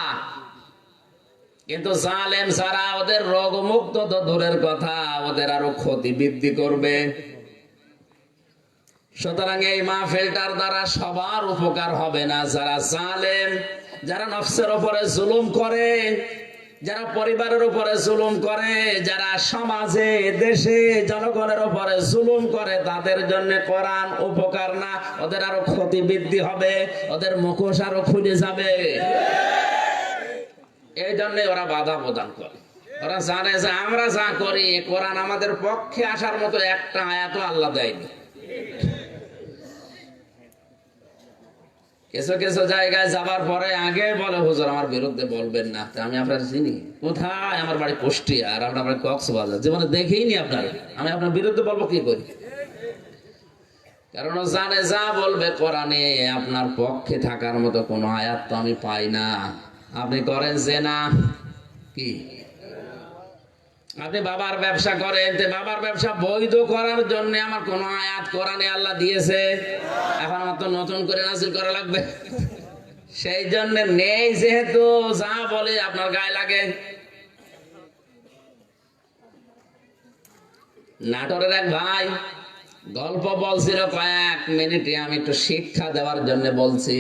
কিন্তু জালেম যারা, ওদের রোগ মুক্ত তো দূরের কথা, ওদের আরো ক্ষতি বৃদ্ধি করবে। সুতরাং এই মাহফিলটার দ্বারা সবার উপকার হবে না। যারা জালেম, যারা নফসের উপরে জুলুম করে, যারা পরিবারের উপরে জুলুম করে, যারা সমাজে দেশে জনগণের উপরে জুলুম করে, তাদের জন্য কোরআন উপকার না, ওদের আরো ক্ষতি বৃদ্ধি হবে, ওদের মুখোশ আরো খুলে যাবে। এই জন্য ওরা বাধা প্রদান করে। ওরা জানে যে আমরা যা করি, কোরআন আমাদের পক্ষে আসার মতো একটা আয়াতও আল্লাহ দেয়নি। কিছু কিছু জায়গায় যাবার পরে আগে বলে, হুজুর আমার বিরুদ্ধে বলবেন না। আমি আপনার চিনি, কোথায়? আমার বাড়ি কুষ্টিয়া, আর আপনার বাড়ি কক্সবাজার, জীবনে দেখিনি আপনার, আমি আপনার বিরুদ্ধে বলবো কি করি? কারণ ও জানে যা বলবে কোরআনে আপনার পক্ষে থাকার মতো কোনো আয়াত তো আমি পাই না। আপনি করেন যে না, কি আপনি বাবার ব্যবসা করেন, বাবার ব্যবসা বৈধ করার জন্য আমার কোন আয়াত কোরআনে আল্লাহ দিয়েছে? এখন আমার তো নতুন করে নাজিল করা লাগবে। সেই জন্য নেই, যেহেতু যা বলে আপনার গায়ে লাগে। নাটোরের এক ভাই গল্প বলছিল কয়েক মিনিটে, আমি একটু শিক্ষা দেওয়ার জন্য বলছি।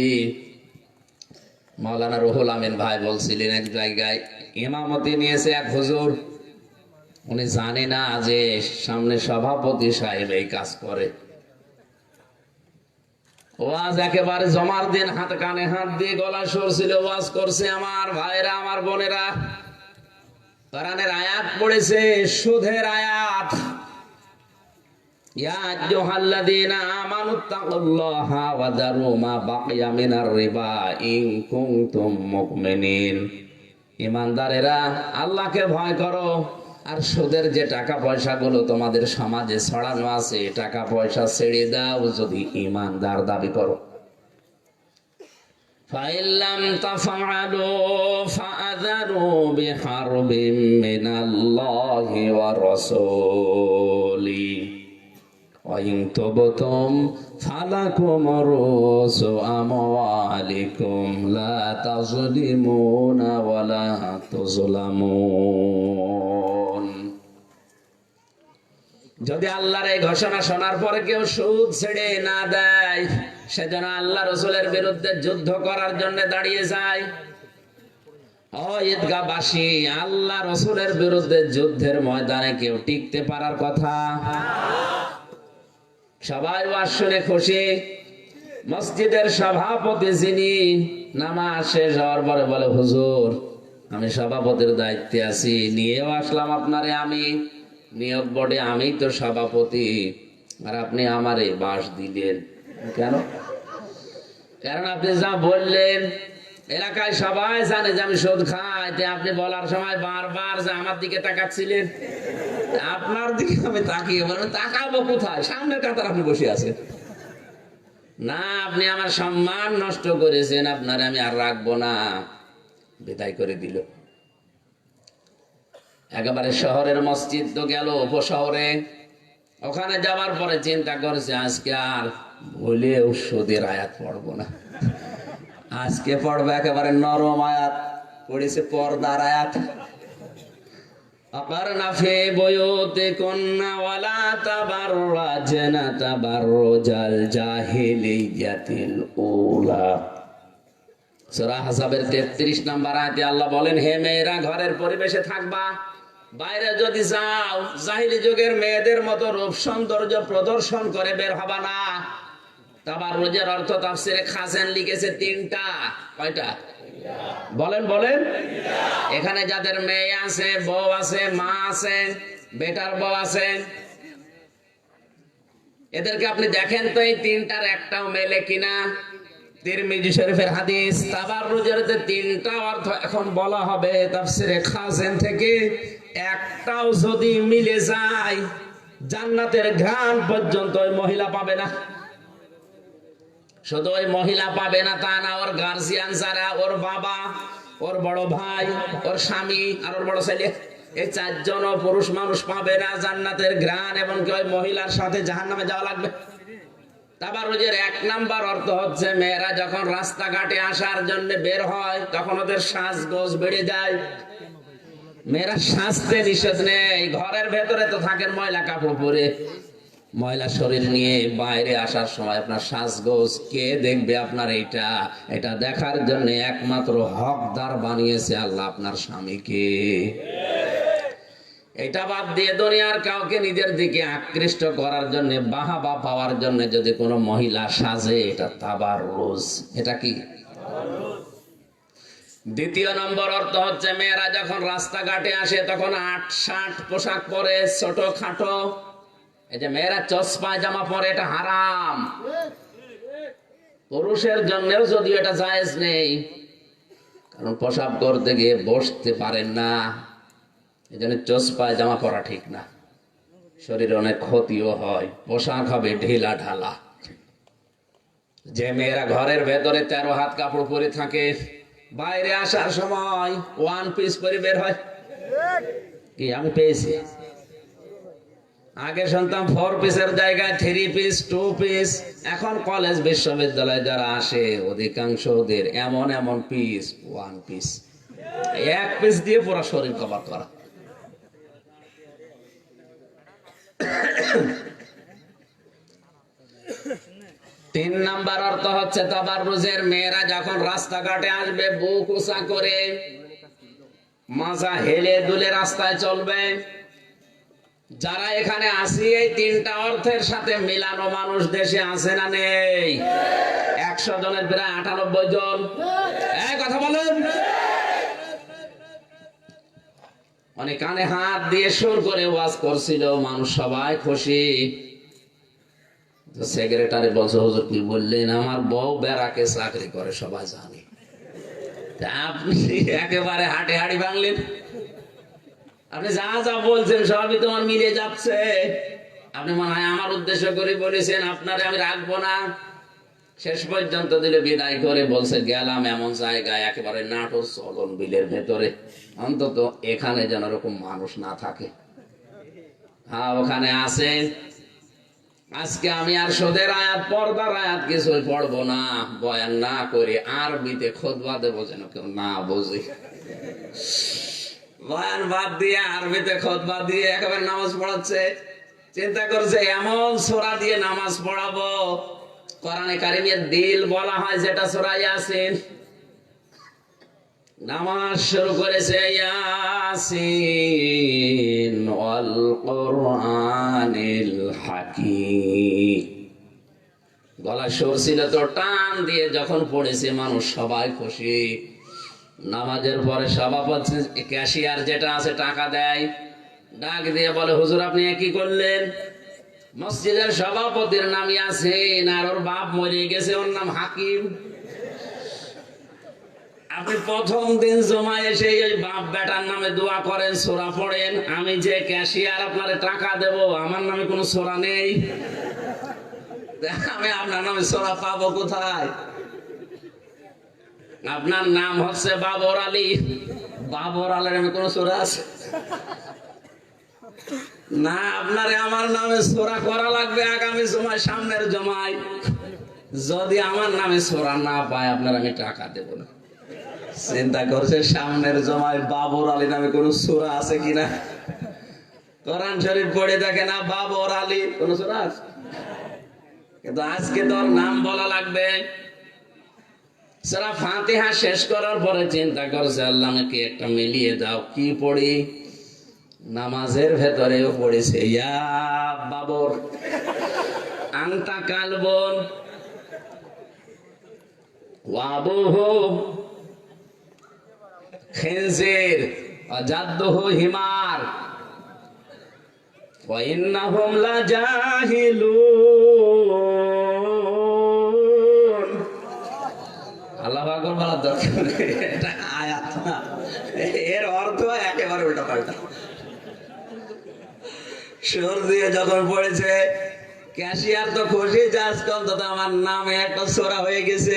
মাওলানা রুহুল আমিন ভাই বলছিলেন, এক জায়গায় ইমামতি নিয়েছে এক হুজুর। উনি জানে না যে সামনে সভাপতি সাহেব এই কাজ করে। ওয়াজ একেবারে জমার দিন, হাত কানে হাত দিয়ে গলা সরছিল, ওয়াজ করছে। আমার ভাইরা, আমার বোনেরা, কোরআনের আয়াত পড়েছে, সুদের আয়াত। ইয়া আইয়ুহাল্লাযীনা আমানুত্তাকুল্লাহা ওয়া যারু মা বাকিয়া মিনার রিবা ইন কুনতুম মুমিনিন। ঈমানদারেরা, আল্লাহকে ভয় করো, আর সুদের যে টাকা পয়সা গুলো তোমাদের সমাজে ছড়ানো আছে, টাকা পয়সা ছেড়ে দাও যদি ঈমানদার দাবি করো। ফাইল্লাম তাফআলু ফাআযারু বিহারবিম মিনাল্লাহি ওয়া রাসূলি ওয়া ইন তুবতুম ফালাকুম রুসু আমওয়ালিকুম লা তাযলিমুনা ওয়া লা তুযলামুন। যদি আল্লাহর এই ঘোষণা শোনার পরে কেউ সুদ ছেড়ে না দেয়, সেজন্য আল্লাহ রসুলের বিরুদ্ধে যুদ্ধ করার জন্য দাঁড়িয়ে যায়। ও ঈদগাহবাসী, আল্লাহ রসুলের বিরুদ্ধে যুদ্ধের ময়দানে কেউ টিকতে পারার কথা? সবাই ওয়াজ শুনে খুশি। মসজিদের সভাপতি যিনি, নামাজ শেষ হওয়ার পরে বলে, হুজুর আমি সভাপতির দায়িত্বে আছি, নিয়েও আসলাম আপনারে, আমি নিয়োগ বোর্ডে আমি তো সভাপতি, আর আপনি আমারে বাস দিলেন কেন? কারণ আপনি যা বললেন এলাকায় সবাই জানে যে আমি সুদ খাই। আপনি বলার সময় বারবার যে আমার দিকে তাকাচ্ছিলেন, আপনার দিকে আমি তাকিয়ে বলেন, তাকাবো কোথায়? সামনের কাতার আপনি বসে আছেন না। আপনি আমার সম্মান নষ্ট করেছেন, আপনারে আমি আর রাখবো না, বিদায় করে দিল। একেবারে শহরের মসজিদ তো গেল উপশহরে। ওখানে যাবার পরে চিন্তা করেছে, আজকে আর ভুলেও সুদের আয়াত পড়বো না, আজকে পড়বো একেবারে নরম আয়াত। পড়েছে পর্দার আয়াত। أقرن في بيوتكن ولا تبرجن تبرج الجاهلية الأولى। সূরা আহজাবের 33 নম্বর আয়াতে আল্লাহ বলেন, হে মেয়েরা ঘরের পরিবেশে থাকবা, বাইরে যদি যাও জাহিলি যুগের মেয়েদের মতো রূপ সৌন্দর্য প্রদর্শন করে বের হবা না। তাবাররুজের অর্থ তাফসিরে খাসেন লিখেছে 3টা। কয়টা? বলেন বলেন। এখানে যাদের মেয়ে আছে, বউ আছে, মা আছে, বেটার বউ আছে, এদেরকে আপনি দেখেন তো এই 3টার একটাও মেলে কিনা। তিরমিজি শরীফের হাদিস। তাবাররুজের 3টা অর্থ এখন বলা হবে তাফসিরে খাসেন থেকে, একটাও যদি মিলে যায় জান্নাতের ঘ্রাণ পর্যন্ত ওই মহিলা পাবে না। শুধু ওই মহিলা পাবে না তা না, ওর গার্জিয়ান যারা, ওর বাবা, ওর বড় ভাই, ওর স্বামী আর ওর বড় ছেলে, এই 4জনও পুরুষ মানুষ পাবে না জান্নাতের ঘ্রাণ, এবং কি ওই মহিলার সাথে জাহান্নামে যাওয়া লাগবে। তাবাররুজের 1 নাম্বার অর্থ হচ্ছে মেয়েরা যখন রাস্তাঘাটে আসার জন্য বের হয় তখন ওদের সাজগোজ বেড়ে যায়। মেয়েরা সাজতে নিষেধ নেই, ঘরের ভেতরে তো থাকেন ময়লা কাপড় পরে, ময়লা শরীর নিয়ে বাইরে আসার সময় আপনার সাজগোজ কে দেখবে? আপনার এটা দেখার জন্য একমাত্র হকদার বানিয়েছে আল্লাহ, আপনার স্বামীকে। এটা বাদ দিয়ে দুনিয়ার কাউকে নিজের দিকে আকৃষ্ট করার জন্য, বাহাবা পাওয়ার জন্য যদি কোনো মহিলা সাজে, এটা তাবাররুজ। এটা কি? 2 নম্বর অর্থ হচ্ছে মেয়েরা যখন রাস্তাঘাটে আসে তখন 8-60 পোশাক পরে, ছোট খাটো। এই যে মেয়েরা চশমা জামা পরে, এটা হারাম। পুরুষের জন্যও যদিও এটা জায়েজ নেই, কারণ প্রসাব করতে গিয়ে বসতে পারেন না, এই জন্য চশমা জামা পরা ঠিক না, শরীরে অনেক ক্ষতিও হয়। পোশাক হবে ঢিলা ঢালা। যে মেয়েরা ঘরের ভেতরে 13 হাত কাপড় পরে থাকে, বাইরে আসার সময় 1 পিস পরে বের হয়। কি আমি পেয়েছি? আগে শুনতাম 4 পিসের জায়গায় 3 পিস, 2 পিস। এখন কলেজ বিশ্ববিদ্যালয়ে যারা আসে অধিকাংশ ওদের এমন পিস, 1 পিস, 1 পিস দিয়ে পুরো শরীর কভার করা। তিন নাম্বার অর্থ হচ্ছে তাবাররুজের মেয়েরা যখন রাস্তাঘাটে আসবে বুক উঁচা করে, মাজা হেলে দুলে রাস্তায় চলবে। যারা এখানে আসি এই 3টা অর্থের সাথে মিলানো মানুষ দেশে আছে না নেই? 100 জনের প্রায় 98 জন। কথা বলেন। অনেক কানে হাত দিয়ে সুর করে ওয়াজ করছিল, মানুষ সবাই খুশি। সেক্রেটারি বলছে, হুজুর কি বললেন? আমার বউ ব্যারাকে চাকরি করে, সবাই জানে। আপনি একেবারে হাটে হাড়ি ভাঙলেন। আপনি যা যা বলছেন সবই তোমার মিলে যাচ্ছে। আপনি মনে হয় আমার উদ্দেশ্য করে বলেছেন আপনারে আমি রাখবো না। শেষ পর্যন্ত দিলে বিদায় করে বলছে, গেলাম এমন জায়গায় একেবারে নাটক চলন বিলের ভেতরে, অন্তত এখানে যেন এরকম মানুষ না থাকে। হ্যাঁ, ওখানে আছে। আজকে আমি আর সুদের আয়াত, পর্দার আয়াত কিছুই পড়বো না, বয়ান না করে আরবিতে খুতবা দেবো যেন কেউ না বোঝে। বয়ান বাদ দিয়ে আরবিতে খুতবা দিয়ে একেবারে নামাজ পড়াচ্ছে। চিন্তা করছে এমন সূরা দিয়ে নামাজ পড়াবো, কোরআনে কারিমের দিল বলা হয় যেটা সূরা ইয়াসিন। নামাজ শুরু করেছে, ইয়াসিন ওয়াল কুরআনিল হাকীম। গলা সুর ছিল তো, টান দিয়ে যখন পড়েছে মানুষ সবাই খুশি। নামাজের পরে সভাপতি, ক্যাশিয়ার যেটা আছে টাকা দেয়, ডাক দিয়ে বলে, হুজুর আপনি কি করলেন? মসজিদের সভাপতির নাম ইয়াসিন, আর ওর বাপ মরে গেছে, ওর নাম হাকিম। আপনি প্রথম দিন জমায় এসে ওই বাপ বেটার নামে দোয়া করেন, সূরা পড়েন। আমি যে ক্যাশিয়ার আপনারে টাকা দেব, আমার নামে কোনো সূরা নেই, আমি আপনার নামে সূরা পাবো কোথায়? আপনার নাম হচ্ছে বাবর আলী, বাবর আলীর নামে কোনো সূরা আছে না? আপনারে আমার নামে সূরা করা লাগবে আগামী জমায়, সামনের জমায়। যদি আমার নামে সূরা না পায় আপনার আমি টাকা দেব না। চিন্তা করছে সামনের জমায় বাবর আলী নামে কোন সূরা আছে কিনা। কোরআন শরীফ পড়ে দেখে না বাবর আলী কোন সূরা আছে, কিন্তু আজকে তোর নাম বলা লাগবে। সূরা ফাতিহা শেষ করার পরে চিন্তা করছে আল্লাহ নাকি একটা মিলিয়ে দাও, কি পড়ি? নামাজের ভেতরেও পড়েছে ইয়া বাবর আনতা কালবন ওয়াবুহু খিনজির ওয়াজাদ্দুহু হিমার ওয়া ইন্নাহুম লাজাহিলুন। আল্লাহু আকবার বলার দরকার নেই, এটা আয়াত না, এর অর্থ একেবারে উল্টা পাল্টা। সুর দিয়ে যখন পড়েছে ক্যাশিয়ার তো খুশি যে আজকে অন্তত আমার নামে একটা সূরা হয়ে গেছে।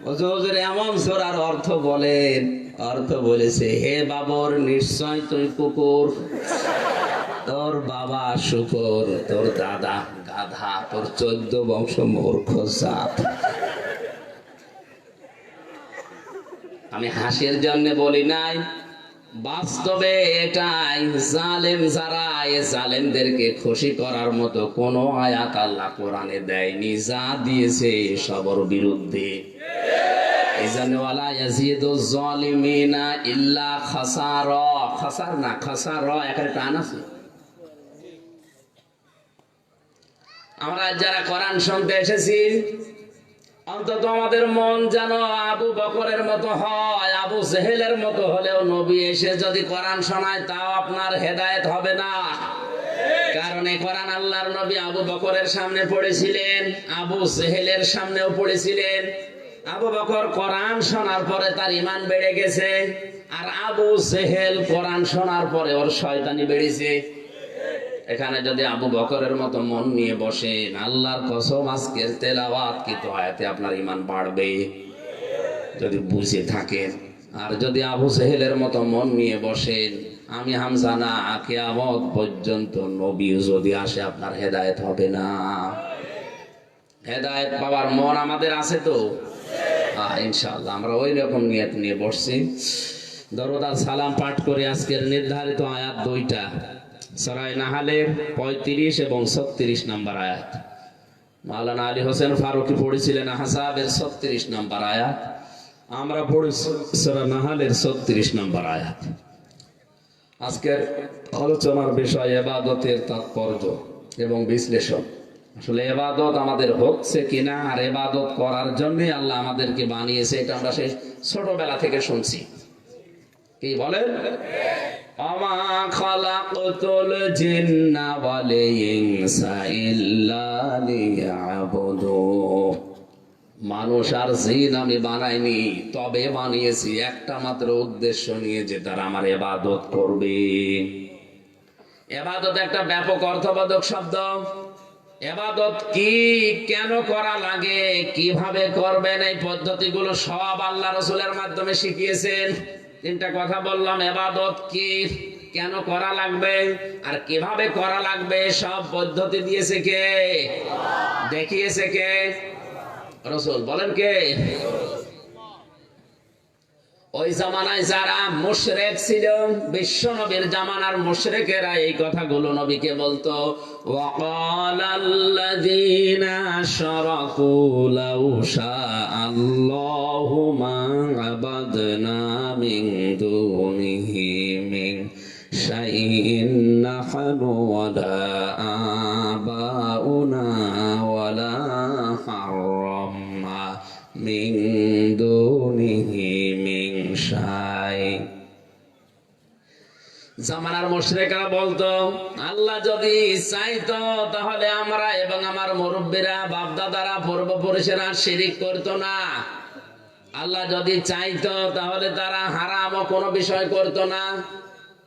হুজুর এমন সূরার অর্থ বলেন, অর্থ বলেছে হে বাবর নিশ্চয় তুই কুকুর, তোর বাবা শুকর, তোর দাদা গাধা, তোর 14 বংশ মূর্খ জাত। আমি হাসির জন্য বলি নাই, বাস্তবে এটাই। জালেম যারা, এ জালেমদেরকে খুশি করার মতো কোন আয়াত আল্লাহ কোরআনে দেয়নি, যা দিয়েছে সবর বিরুদ্ধে। এইজন্য ওয়ালা ইয়াজিদুজ জালিমিনা ইল্লা খাসারা, খাসার না খাসারা এখানে টান আছে। আমরা যারা কোরআন শুনতে এসেছি অন্তত আমাদের মন যেন আবু বকরের মতো হয়। আবু জেহেলের মতো হলেও নবী এসে যদি কোরআন শোনায় তাও আপনার হেদায়েত হবে না। কারণ এই কোরআন আল্লাহর নবী আবু বকরের সামনে পড়েছিলেন, আবু জেহেলের সামনেও পড়েছিলেন। আবু বকর কোরআন শোনার পরে তার ঈমান বেড়ে গেছে, আর আবু জেহেল কোরআন শোনার পরে ওর শয়তানি বেড়েছে। এখানে যদি আবু বকরের মতো মন নিয়ে বসেন, আল্লাহর কসম আজকের তেলাওয়াত কিন্তু আয়াতে আপনার ঈমান বাড়বে যদি বুঝে থাকেন। আর যদি আবু জেহেলের মতো মন নিয়ে বসেন, আমি হামজা না, কিয়ামত পর্যন্ত নবী যদি আসে আপনার হেদায়েত হবে না। হেদায়েত পাওয়ার মন আমাদের আছে তো ইনশাআল্লাহ। আমরা ওই রকম নিয়ত নিয়ে বসছি। দরুদ আর সালাম পাঠ করে আজকের নির্ধারিত আয়াত 2টা, সূরা নাহলের 35 এবং 36 নম্বর আয়াত। মাওলানা আলী হোসেন ফারুকী পড়েছিলেন আহজাবের 36 নম্বর আয়াত, আমরা পড়েছি সূরা নাহলের 36 নম্বর আয়াত। আজকের আলোচনার বিষয় ইবাদতের তাৎপর্য এবং বিশ্লেষণ। আসলে ইবাদত আমাদের হচ্ছে কিনা, আর ইবাদত করার জন্য আল্লাহ আমাদেরকে বানিয়েছে, এটা আমরা সেই ছোটবেলা থেকে শুনছি। কি বলেন? আমা খালাকতুল জিন্না ওয়াল ইনসা ইল্লা লিয়াবুদুন। মানুষ আর জিন আমি বানাইনি, তবে বানিয়েছি একটা মাত্র উদ্দেশ্য নিয়ে, যে তারা আমার ইবাদত করবে। ইবাদত একটা ব্যাপক অর্থবোধক শব্দ। ইবাদত কি, কেন করা লাগে, কিভাবে করবেন, এই পদ্ধতিগুলো সব আল্লাহ রাসূলের মাধ্যমে শিখিয়েছেন। 3টা কথা বললাম, ইবাদত কি, কেন করা লাগবে, আর কিভাবে করা লাগবে, সব পদ্ধতি দিয়েছে কে, দেখিয়েছে কে? রাসূল। বলেন কে? ওই জামানায় যারা মুশরিক ছিল, বিশ্ব নবীর জামানার মুশরিকেরা এই কথাগুলো নবীকে বলতো। ওয়াকালাল্লাযীনা আশরাকু লাউ শাআল্লাহু মা আবাদনা মিন দুনিহি মিন শাইইন নাহনু ওয়ালা আবাউনা ওয়ালা হারামনা মিন দুনিহি মিন শাই। জামানার মুশরিকরা বলতো, আল্লাহ যদি চাইতো তাহলে আমরা এবং আমার মুরব্বীরা, বাপদাদারা, পূর্বপুরুষেরা শিরিক করতো না। আল্লাহ যদি চাইতো তাহলে তারা হারাম কোনো বিষয় করতো না।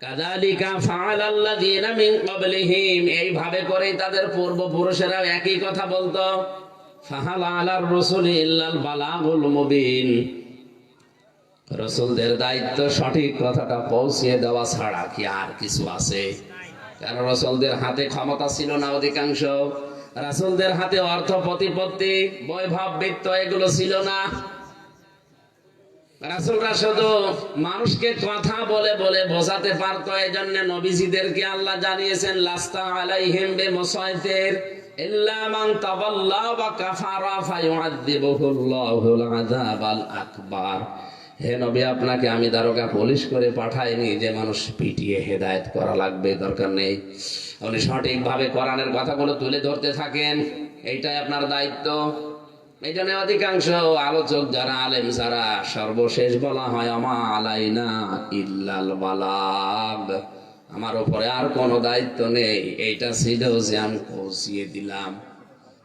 কাযালিকা ফাআলাল্লাযীনা মিন ক্বাবলিহিম, এইভাবে করেই তাদের পূর্বপুরুষেরা একই কথা বলতো। ফাহাল আলার রাসূলি ইল্লাল বালাগুল মুবিন, রাসূলদের দায়িত্ব সঠিক কথাটা পৌঁছে দেওয়া ছাড়া কি আর কিছু আছে? কারণ রাসূলদের হাতে ক্ষমতা ছিল না অধিকাংশ, রাসূলদের হাতে অর্থ প্রতিপত্তি, বৈভব, বিত্ত এগুলো ছিল না। রাসূলরা শুধু মানুষকে কথা বলে বলে বোঝাতে পারতো, এই জন্য নবীজিদেরকে আল্লাহ জানিয়েছেন লাস্তা আলাইহিম বিমুসাইতির ইল্লা মান তাওয়াল্লা ওয়া কাফারা ফায়ুআযিবুহুল্লাহুল আযাবাল আকবার। হে নবী, আপনাকে আমি দারোগা পুলিশ করে পাঠাইনি যে মানুষ পিটিয়ে হেদায়েত করা লাগবে, দরকার নেই। আপনি সঠিকভাবে কোরআনের কথাগুলো তুলে ধরতে থাকেন, এইটাই আপনার দায়িত্ব। এই জন্য অধিকাংশ আলোচক যারা, আলেম যারা, সর্বশেষ বলা হয় আমা আলাইনা ইল্লাল বালাগ, আমার উপরে আর কোনো দায়িত্ব নেই, এইটা ছিল যে আমি পৌঁছিয়ে দিলাম।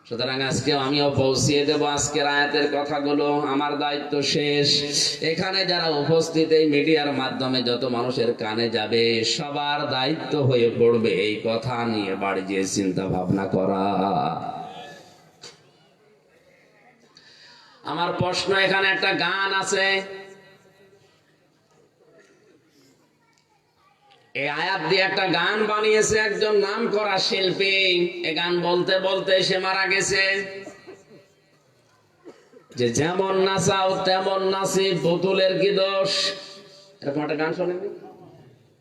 সুতরাং আজকেও আমিও পৌঁছিয়ে দেব আজকের আয়াতের কথাগুলো, আমার দায়িত্ব শেষ। এখানে যারা উপস্থিত এই মিডিয়ার মাধ্যমে যত মানুষের কানে যাবে, সবার দায়িত্ব হয়ে পড়বে এই কথা নিয়ে বাড়ি গিয়ে চিন্তা ভাবনা করা। আমার প্রশ্ন, এখানে একটা গান আছে, এই আয়াত দিয়ে একটা গান বানিয়েছে একজন নাম করা শিল্পী। এই গান বলতে বলতে সে মারা গেছে, যে যেমন নাচাও তেমন নাচি, পুতুলের কি দোষ। এরকম একটা গান শোনেননি?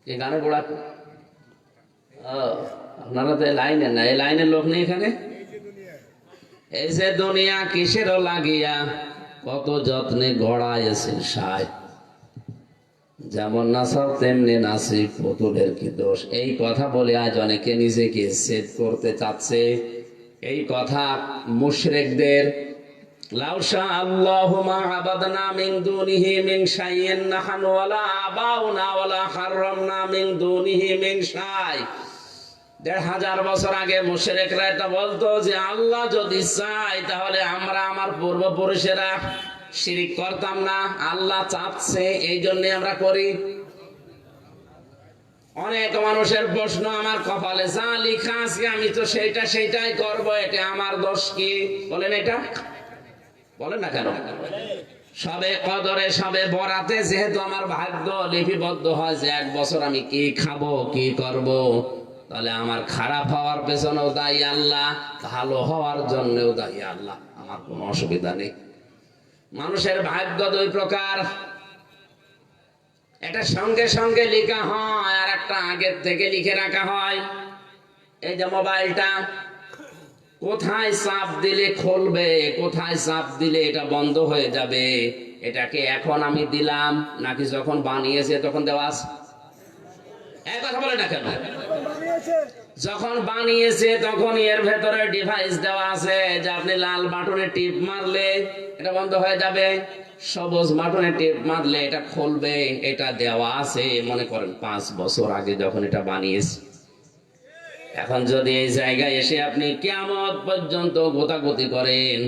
এই গানের গোড়া আপনারা তো লাইনে না, এই লাইনের লোক নেই এখানে। এই যে দুনিয়া কিসেরও লাগিয়া, কত যত্নে গড়াইছে সায়, যেমন নাচাও তেমনি নাচি, পুতুলের কি দোষ। এই কথা বলে আজ অনেকে নিজেকে সেট করতে চাচ্ছে। এই কথা মুশরিকদের, লাউশা আল্লাহু মা আবাদনা মিন দুনিহি মিন শাইইন নাহনু ওয়ালা আবাউনা ওয়ালা হারামনা মিন দুনিহি মিন শাই। ১৫০০ বছর আগে মুশরিকরা এটা বলতো যে আল্লাহ যদি চায় তাহলে আমরা আমার পূর্বপুরুষেরা শিরিক করতাম না, আল্লাহ চাচ্ছে এই জন্য আমরা করি। অনেক মানুষের প্রশ্ন, আমার কপালে যা লেখা আছে আমি তো সেইটাই করব, এটা আমার দোষ কি? বলেন, এটা বলেন না কেন? সবে কদরে, সবে বরাতে যেহেতু আমার ভাগ্য লিপিবদ্ধ হয় যে 1 বছর আমি কি খাবো, কি করব, তাহলে আমার খারাপ হওয়ার পেছনেও দায়ী আল্লাহ, ভালো হওয়ার জন্যও দায়ী আল্লাহ, আমার কোনো অসুবিধা নেই। মানুষের ভাগ্য 2 প্রকার, এটা সঙ্গে সঙ্গে লেখা হয় আর একটা আগের থেকে লিখে রাখা হয়। এই যে মোবাইলটা, কোথায় চাপ দিলে খুলবে, কোথায় চাপ দিলে এটা বন্ধ হয়ে যাবে, এটাকে এখন আমি দিলাম নাকি যখন বানিয়েছে তখন দেওয়া আছে? এক কথা বলে না কেন? যখন বানিয়েছে তখন এর ভেতরে ডিভাইস দেওয়া আছে যে আপনি লাল বাটনে টিপ মারলে এটা বন্ধ হয়ে যাবে, সবুজ বাটনে টিপ মারলে এটা খুলবে, এটা দেওয়া আছে। মনে করেন 5 বছর আগে যখন এটা বানিয়েছে। এখন যদি এই জায়গায় এসে আপনি কিয়ামত পর্যন্ত গোতাগুতি করেন,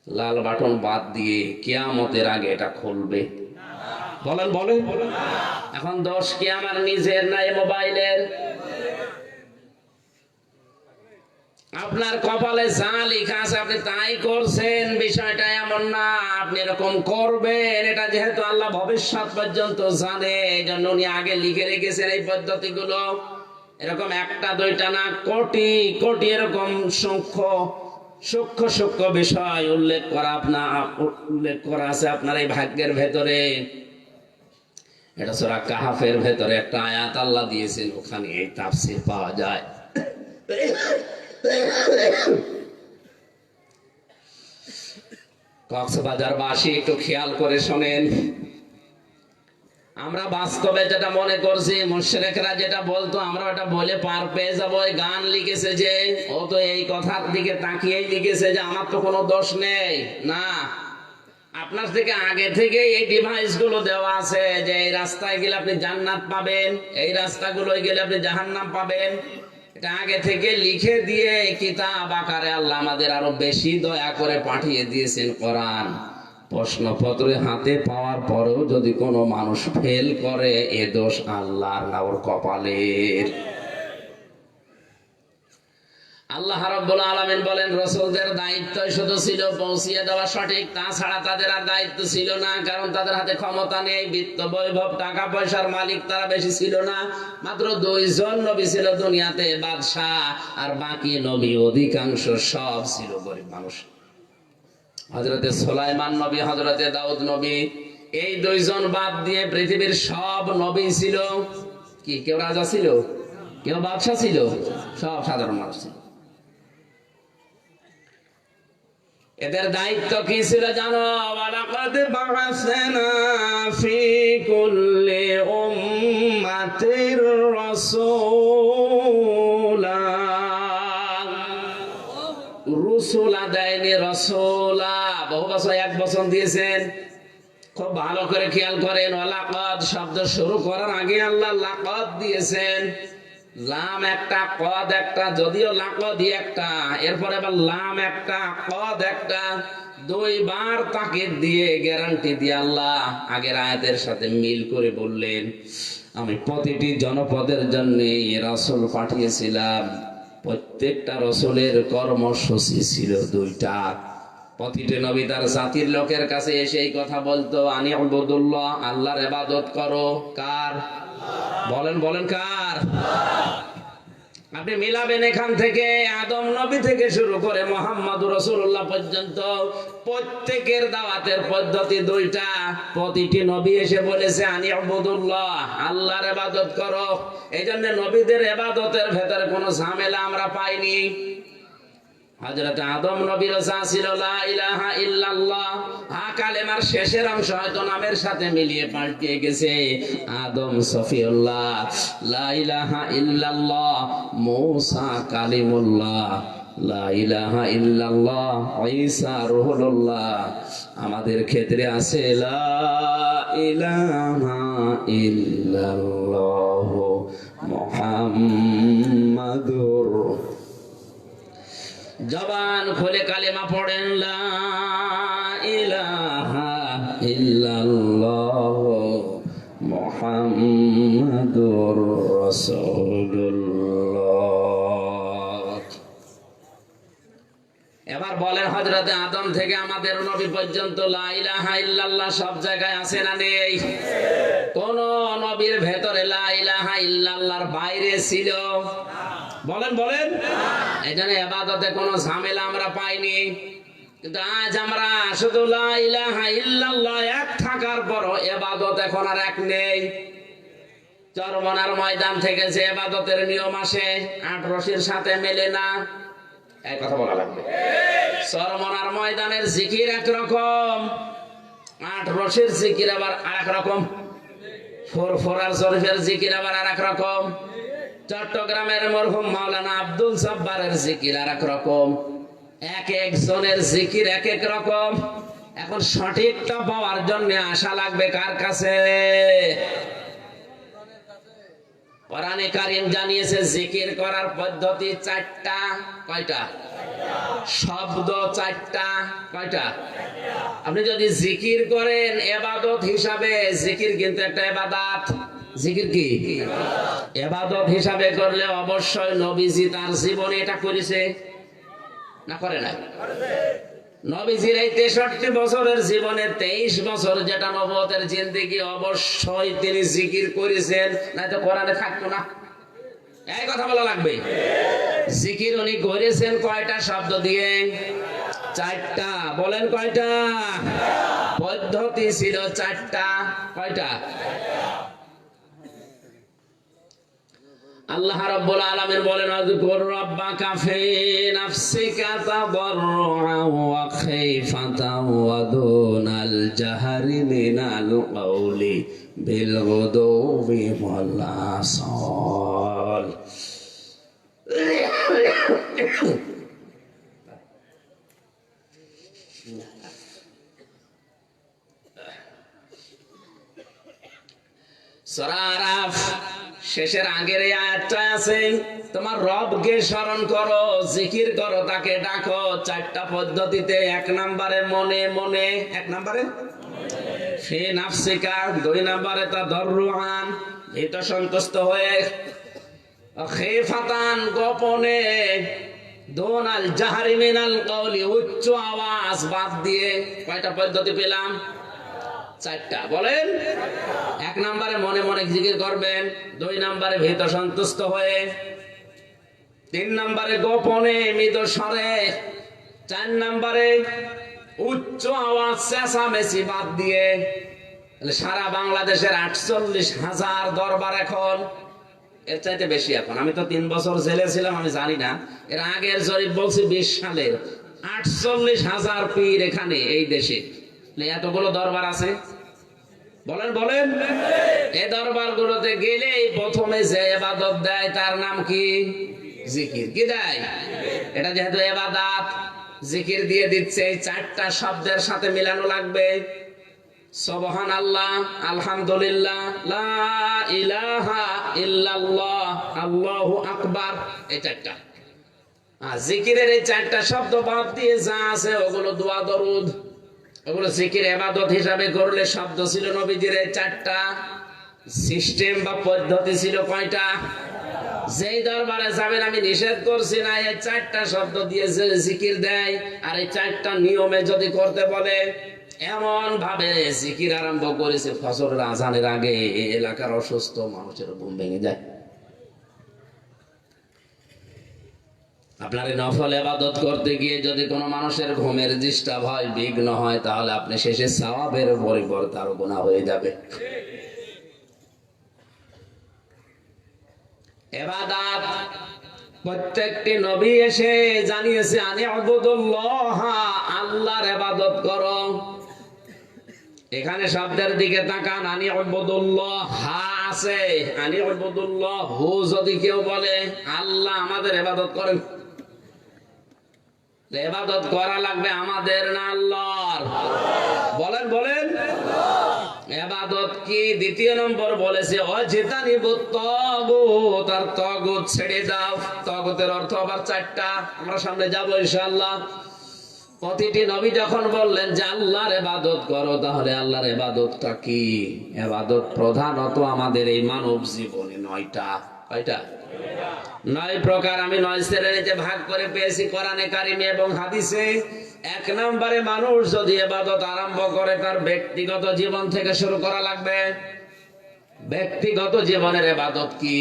লাল বাটন বাদ দিয়ে কিয়ামতের আগে এটা খুলবে? বলেন বলেন। এখন দোষ কি আমার নিজের না এই মোবাইলের? আপনার কপালে যা লেখা আছে আপনি তাই করছেন, বিষয়টা এমন না আপনি এরকম করবেন। এটা যেহেতু আল্লাহ ভবিষ্যৎ পর্যন্ত জানে, এই জন্য উনি আগে লিখে রেখেছেন এই পদ্ধতিগুলো। এরকম 1টা 2টা না, কোটি কোটি এরকম সূক্ষ্ম বিষয় উল্লেখ করা আছে আপনার এই ভাগ্যের ভেতরে। এটা সূরা কাহাফের ভেতরে একটা আয়াত আল্লাহ দিয়েছেন, ওখানে এই তাফসীর পাওয়া যায়। কক্সবাজারবাসী একটু খেয়াল করে শোনেন, আমরা বাস্তবে যেটা মনে করছি, মুশরিকরা যেটা বলতো আমরা ওটা বলে পার পেয়ে যাবো। এই গান লিখেছে যে, ও তো এই কথার দিকে তাকিয়েই লিখেছে যে আমার তো কোনো দোষ নেই। না, আপনার থেকে আগে থেকে এই ডিভাইস গুলো দেওয়া আছে যে এই রাস্তায় গেলে আপনি জান্নাত পাবেন, এই রাস্তাগুলোয় গেলে আপনি জাহান্নাম পাবেন। এটা আগে থেকে লিখে দিয়ে কিতাব আকারে আল্লাহ আমাদের আরো বেশি দয়া করে পাঠিয়ে দিয়েছেন কোরআন। প্রশ্নপত্র হাতে পাওয়ার পরেও যদি কোনো মানুষ ফেল করে, এ দোষ আল্লাহর না ওর কপালের। আল্লাহ রাব্বুল আলামিন বলেন, রাসূলদের দায়িত্ব শুধু ছিল পৌঁছিয়ে দেওয়া সঠিক, তাছাড়া তাদের আর দায়িত্ব ছিল না। কারণ তাদের হাতে ক্ষমতা নেই, বিত্ত বৈভব টাকা পয়সার মালিক তারা বেশি ছিল না। মাত্র 2 জন নবী ছিল দুনিয়াতে, বাদশাহ, আর বাকি নবী অধিকাংশ সব ছিল গরিব মানুষ। হযরতে সুলাইমান নবী, হযরতে দাউদ নবী, এই দুইজন বাদ দিয়ে পৃথিবীর সব নবী ছিল কি? কেউ রাজা ছিল, কেউ বাদশা ছিল, সব সাধারণ মানুষ ছিল। এদের দায়িত্ব কি ছিল জানো? ওয়ালাকাদ বা'আসনা ফি কুল্লি উম্মাতির রাসূলা। রসুলা দেয়নি, রসুলা। বহু বছর, এক বছর দিয়েছেন। খুব ভালো করে খেয়াল করেন, ওয়ালাকাদ শব্দ শুরু করার আগে আল্লাহ লাকাদ দিয়েছেন। লাম একটা, কদ একটা, যদিও লাকদি একটা, এরপরে আবার লাম একটা, কদ একটা, দুইবার তাকে দিয়ে গ্যারান্টি দিয়ে আল্লাহ আগের আয়াতের সাথে মিল করে বললেন, আমি প্রতিটি জনপদের জন্য রাসূল পাঠিয়েছিলাম। প্রত্যেকটা রাসূলের কর্মসূচি ছিল দুইটা। প্রতিটি নবী তার জাতির লোকের কাছে এসে এই কথা বলতো, আনি উবুদুল্লাহ, আল্লাহর ইবাদত করো। কার? বলেন বলেন, কার? আপনি মিলাবেন এখান থেকে আদম নবী থেকে শুরু করে মুহাম্মদুর রাসূলুল্লাহ পর্যন্ত প্রত্যেকের দাওয়াতের পদ্ধতি দুইটা। প্রতিটি নবী এসে বলেছে আনি উবুদুল্লাহ, আল্লাহর ইবাদত করো। এই জন্য নবীদের ইবাদতের ভেতরে কোনো ঝামেলা আমরা পাইনি। হযরত আদম নবীর ছিল লা ইলাহা ইল্লাল্লাহ, কালেমার শেষের অংশ হয়তো নামের সাথে মিলিয়ে পাল্টে গেছে। আদম সফিউল্লাহ, লা ইলাহা ইল্লাল্লাহ। মূসা কালিমুল্লাহ, লা ইলাহা ইল্লাল্লাহ। ঈসা রূহুল্লাহ। আমাদের ক্ষেত্রে আছে লা ইলাহা ইল্লাল্লাহ মুহাম্মাদুর। জবান খুলে কালেমা পড়েন, লা ইলাহা ইল্লাল্লাহ মুহাম্মাদুর রাসূলুল্লাহ। এবার বলেন, হযরত আদম থেকে আমাদের নবী পর্যন্ত লা ইলাহা ইল্লাল্লাহ সব জায়গায় আছে না নেই? কোন নবীর ভেতরে লা ইলাহা ইল্লাল্লাহর বাইরে ছিল? বলেন বলেন। এই জন্য ইবাদতে কোনো ঝামেলা আমরা পাইনি। কিন্তু আজ আমরা শুধু লা ইলাহা ইল্লাল্লাহ এক থাকার পরও ইবাদত এখন আর এক নেই। চরমনার ময়দান থেকে যে ইবাদতের নিয়ম আসে, আট রশির সাথে মেলে না। এই কথা বলা লাগবে। চরমনার ময়দানের জিকির একরকম, আট রশির জিকির আবার আরেক রকম, ফুরফুরার শরীফের জিকির আবার আরেক রকম, চট্টগ্রামের মরহুম মাওলানা আব্দুল জব্বারের জিকির আর এক রকম। এক একজনের জিকির এক এক রকম। এখন সঠিকটা পাওয়ার জন্য আশা লাগবে কার কাছে? কোরআনে কারীম জানিয়েছে জিকির করার পদ্ধতি চারটা। কয়টা? শব্দ চারটা। কয়টা? আপনি যদি জিকির করেন ইবাদত হিসাবে, জিকির কিন্তু একটা ইবাদত। জিকির কি? ইবাদত হিসাবে করলে অবশ্যই নবীজি তার জীবনে এটা করেছে না করে না? নবীজির এই 63 বছরের জীবনে 23 বছর যেটা নবুয়তের জিন্দেগি, অবশ্যই তিনি জিকির করেছেন, না তো কোরআনে থাকতো না। এই কথা বলা লাগবে। জিকির উনি করেছেন কয়টা শব্দ দিয়ে? চারটা। বলেন কয়টা? পদ্ধতি ছিল চারটা। কয়টা? আল্লাহ রাব্বুল আলামিন বলেন, আযকুর রাব্বাকা ফি নাফসিকা তাদাররুআন ওয়া খাইফাতান ওয়া দুনাল জাহরি মিনাল কাওলি বিল গুদুবি ওয়াল আসাল। সূরা আরাফ শেষের আগের এই আয়াতটা আছে, তোমার রবকে স্মরণ করো, জিকির করো, তাকে ডাকো চারটা পদ্ধতিতে। এক নম্বরে মনে মনে, এক নম্বরে ফি নাফসিকা, দুই নম্বরে তাদাররুআন ভীত সন্তুষ্ট হয়ে, খাইফাতান গোপনে, দুনাল জাহরি মিনাল কাওলি উচ্চ আওয়াজ বাদ দিয়ে। কয়টা পদ্ধতি পেলাম? চারটা। বলেন। এক নম্বরে মনে মনে জিকির করবেন, দুই নম্বরে ভীত সন্তুষ্ট হয়ে, তিন নম্বরে গোপনে মৃদু স্বরে, চার নম্বরে উচ্চ আওয়াজ চেঁচামেচি বাদ দিয়ে, তাহলে সারা বাংলাদেশের 48,000 দরবার এখন, এর চাইতে বেশি এখন। আমি তো 3 বছর জেলে ছিলাম, আমি জানি না। এর আগের জরিপ বলছি 20 সালের 48,000 পীর এখানে এই দেশে। এতগুলো দরবার আছে, বলেন বলেন। এই দরবার গুলোতে গেলেই প্রথমে যে ইবাদত দেয় তার নাম কি? জিকির। কি দেয়? এটা যেহেতু ইবাদত, জিকির দিয়ে দিচ্ছে। এই 4টা শব্দের সাথে মিলানো লাগবে। সুবহানাল্লাহ, আলহামদুলিল্লাহ, লা ইলাহা ইল্লাল্লাহ, আল্লাহু আকবার, এই 4টা। আর জিকিরের এই 4টা শব্দ বাদ দিয়ে যা আছে ওগুলো দোয়া দরুদ, ওগুলো জিকির ইবাদত হিসাবে করলে শব্দ ছিল নবীজির এই 4টা। সিস্টেম বা পদ্ধতি ছিল কয়টা? যেই দরবারে যাবেন, আমি নিষেধ করছি না, এই 4টা শব্দ দিয়ে যে জিকির দেয় আর এই 4টা নিয়মে যদি করতে বলে, এমন ভাবে জিকির আরম্ভ করেছে ফজরের আজানের আগে এই এলাকার অসুস্থ মানুষের ঘুম ভেঙে যায়। আপনার এই নফল ইবাদত করতে গিয়ে যদি কোনো মানুষের ঘুমের ডিস্টার্ব হয়, বিঘ্ন হয়, তাহলে আপনি শেষে সওয়াবের পরিবর্তে আরো গুনাহ হয়ে যাবে। ইবাদত প্রত্যেকটি নবী এসে জানিয়েছে, আনি আবুদুল্লাহ, আল্লাহর ইবাদত করো। এখানে শব্দের দিকে তাকান, আনি আবুদুল্লাহ, হা আছে, আনি আবুদুল্লাহ, হু যদি কেউ বলে আল্লাহ আমাদের ইবাদত করেন, ইবাদত করা লাগবে আমাদের না আল্লাহর? বলেন বলেন। ইবাদত কি? দ্বিতীয় নম্বর বলেছে অজিতানিবুত তাগুত, আর তাগুত ছেড়ে দাও। তাগুতের অর্থ আবার 4টা, আমরা সামনে যাব ইনশাআল্লাহ। প্রতিটি নবী যখন বললেন যে আল্লাহর ইবাদত করো, তাহলে আল্লাহর ইবাদতটা কি? ইবাদত প্রধানত আমাদের এই মানব জীবনে 9টা। কয়টা? 9 প্রকার। আমি 9 শ্রেণীতে ভাগ করে পেয়েছি কোরআনে কারিমে এবং হাদিসে। 1 নম্বরে মানুষ যদি ইবাদত আরম্ভ করে, তার ব্যক্তিগত জীবন থেকে শুরু করা লাগবে। ব্যক্তিগত জীবনের ইবাদত কি?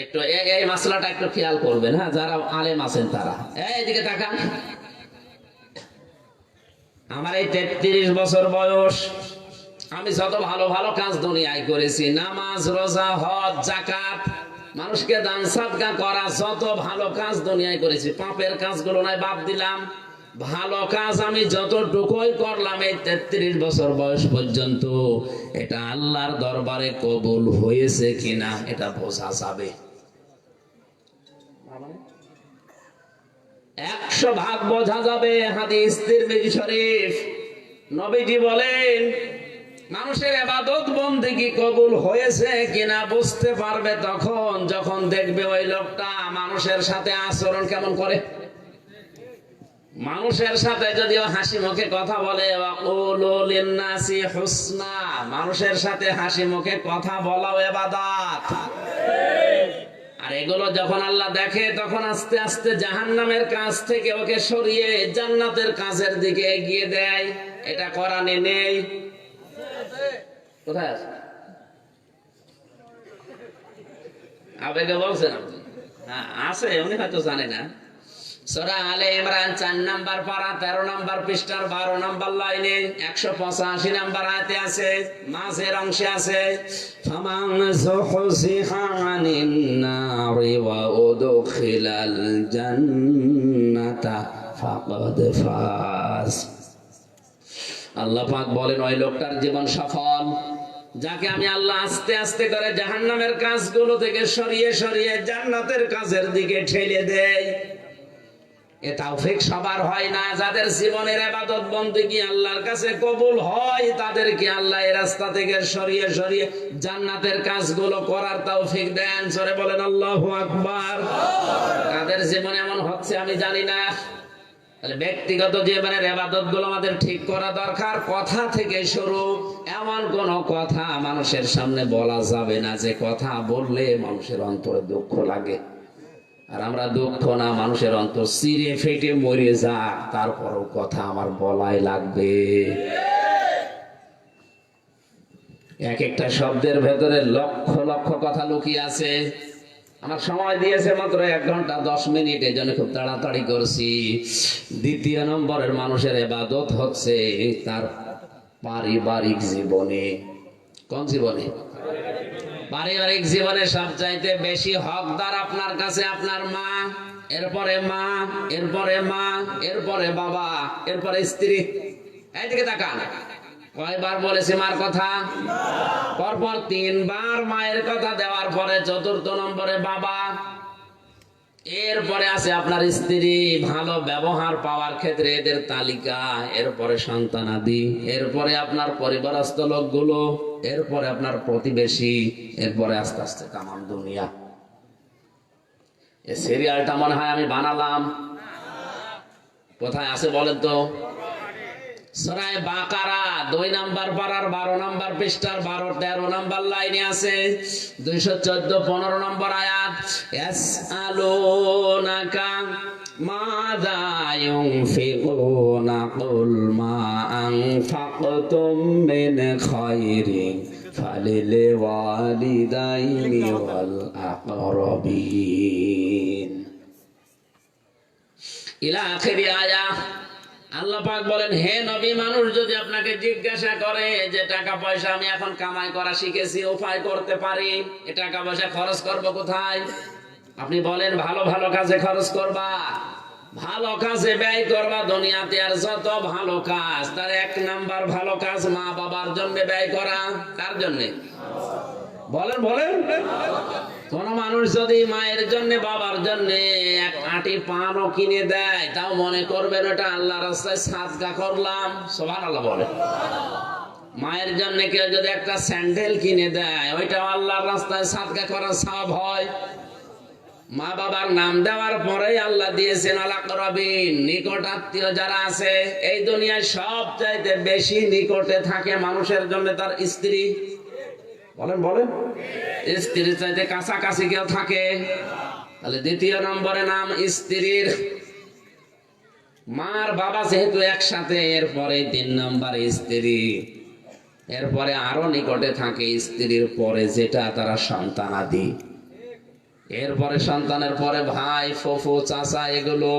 একটু এই মাসলাটা একটু খেয়াল করবেন, হ্যাঁ, যারা আলেম আছেন তারা। এইদিকে তাকান। আমার এই 33 বছর বয়স, আমি যত ভালো ভালো কাজ দুনিয়ায় করেছি, নামাজ, রোজা, হজ, যাকাত, মানুষকে দান সাদকা করা, যত ভালো কাজ দুনিয়ায় করেছি। পাপের কাজগুলো নয়, বাদ দিলাম। ভালো কাজ আমি যতটুকুই করলাম এই 33 বছর বয়স পর্যন্ত, এটা আল্লাহর দরবারে কবুল হয়েছে কিনা এটা বোঝা যাবে। 100% বোঝা যাবে। হাদিস তিরমিজি শরীফ, নবীজি বলেন, মানুষের ইবাদত বন্দেগী কবুল হয়েছে কিনা বুঝতে পারবে তখন যখন দেখবে ওই লোকটা মানুষের সাথে আচরণ কেমন করে। মানুষের সাথে যদিও হাসি মুখে কথা বলে, ওয়াকুলু লিন্নাসি হুসনা, মানুষের সাথে হাসি মুখে কথা বলাও ইবাদত। আর এগুলো যখন আল্লাহ দেখে, তখন আস্তে আস্তে জাহান্নামের কাজ থেকে ওকে সরিয়ে জান্নাতের কাজের দিকে এগিয়ে দেয়। এটা কোরআনে নেই। কোথায় আছে? আবেগে বলছেন আপনি? হ্যাঁ আছে, উনি হয়তো জানে না। সূরা আলে ইমরান 4 নাম্বার পারা 13 নাম্বার পৃষ্ঠার 12 নাম্বার লাইনে 185 নাম্বার আয়াতে আছে, মাঝের অংশে আছে, ফামান যুহজিহা আনিন নারি ওয়া উদখিলাল জান্নাতা ফাকাদ ফাজ। আল্লাহ পাক বলেন, ওই লোকটার জীবন সফল যাকে আমি আল্লাহ আস্তে আস্তে করে জাহান্নামের কাজগুলো থেকে সরিয়ে সরিয়ে জান্নাতের কাজের দিকে ঠেলে দেয়। এ তৌফিক সবার হয় না। যাদের জীবনের ইবাদত বন্দেগী আল্লাহর কাছে কবুল হয়, তাদেরকে আল্লাহ এই রাস্তা থেকে সরিয়ে সরিয়ে জান্নাতের কাজগুলো করার তৌফিক দেন। জোরে বলেন আল্লাহু আকবার। তাদের জীবনে এমন হচ্ছে আমি জানি না। তাহলে ব্যক্তিগত জীবনের ইবাদতগুলো আমাদের ঠিক করা দরকার। কথা থেকে শুরু। এমন কোন কথা মানুষের সামনে বলা যাবে না যে কথা বললে মানুষের অন্তরে দুঃখ লাগে। আর আমরা দুঃখ না, মানুষের অন্তর চিরে ফেটে মরে যাক, তারপরও কথা আমার বলাই লাগবে। এক একটা শব্দের ভেতরে লক্ষ লক্ষ কথা লুকিয়ে আছে। আমার সময় দিয়েছে মাত্র 1 ঘন্টা 10 মিনিট, এই জন্য খুব তাড়াতাড়ি করছি। দ্বিতীয় নম্বরের মানুষের ইবাদত হচ্ছে তার পারিবারিক জীবনে। কোন জীবনে? পারিবারিক জীবনে সবচাইতে বেশি হকদার আপনার কাছে আপনার মা, এরপরে মা, এরপরে মা, এরপরে বাবা, এরপরে স্ত্রী। এইদিকে তাকান, কয়বার বলেছি মার কথা? পরপর 3 বার মায়ের কথা দেওয়ার পরে 4র্থ নম্বরে বাবা, এরপরে আছে আপনার স্ত্রী। ভালো ব্যবহার পাওয়ার ক্ষেত্রে এদের তালিকা, এরপরে সন্তানাদি, এরপরে আপনার পরিবারস্থ লোকগুলো, এরপরে আপনার প্রতিবেশী, এরপরে আস্তে আস্তে তামাম দুনিয়া। এই সিরিয়ালটা মনে হয় আমি বানালাম। কোথায় আছে বলেন তো? সূরা বাকারা 2 নম্বর পারার 12 নম্বর পৃষ্ঠার 12-13 নম্বর লাইনে আছে, 214-15 নম্বর আয়াত। ইয়াসআলুনাকা মাযা ইউনফিকুনা কুল মা আনফাকতুম মিন খায়রিন ফালিল ওয়ালিদাইনি ওয়াল আকরাবিন ইলা আখিরি আয়াত। আল্লাহ পাক বলেন, হে নবী, মানুষ যদি আপনাকে জিজ্ঞাসা করে যে টাকা পয়সা আমি এখন কামাই করা শিখেছি, উপায় করতে পারি, এ টাকা পয়সা খরচ করব কোথায়? আপনি বলেন ভালো ভালো কাজে খরচ করবা, ভালো কাজে ব্যয় করবা। দুনিয়াতে আর যত ভালো কাজ, তার 1 নাম্বার ভালো কাজ মা বাবার জন্য ব্যয় করা। কার জন্য? বলেন বলেন। কোন মানুষ যদি মায়ের জন্য বাবার জন্য 1 আঁটি পানও কিনে দেয়, তাও মনে করবেন ওটা আল্লাহর রাস্তায় সাদকা করলাম। সুবহানাল্লাহ বলে। মায়ের জন্য কেউ যদি একটা স্যান্ডেল কিনে দেয়, ওইটাও আল্লাহর রাস্তায় সাদকা করার সওয়াব হয়। মা বাবার নাম দেওয়ার পরেই আল্লাহ দিয়েছেন আল আকরাবিন, নিকট আত্মীয় যারা আছে। এই দুনিয়ায় সবচাইতে বেশি নিকটে থাকে মানুষের জন্য তার স্ত্রী। বলেন বলেন। স্ত্রীর চাইতে কাছাকাছি কেউ থাকে? তাহলে 2য় নম্বরে নাম স্ত্রীর। মার বাবা যেহেতু একসাথে, এরপরে 3 নম্বরে স্ত্রী, এরপরে আরো নিকটে থাকে স্ত্রীর পরে যেটা তারা সন্তানাদি, এরপরে সন্তানের পরে ভাই, ফুফু, চাচা, এগুলো,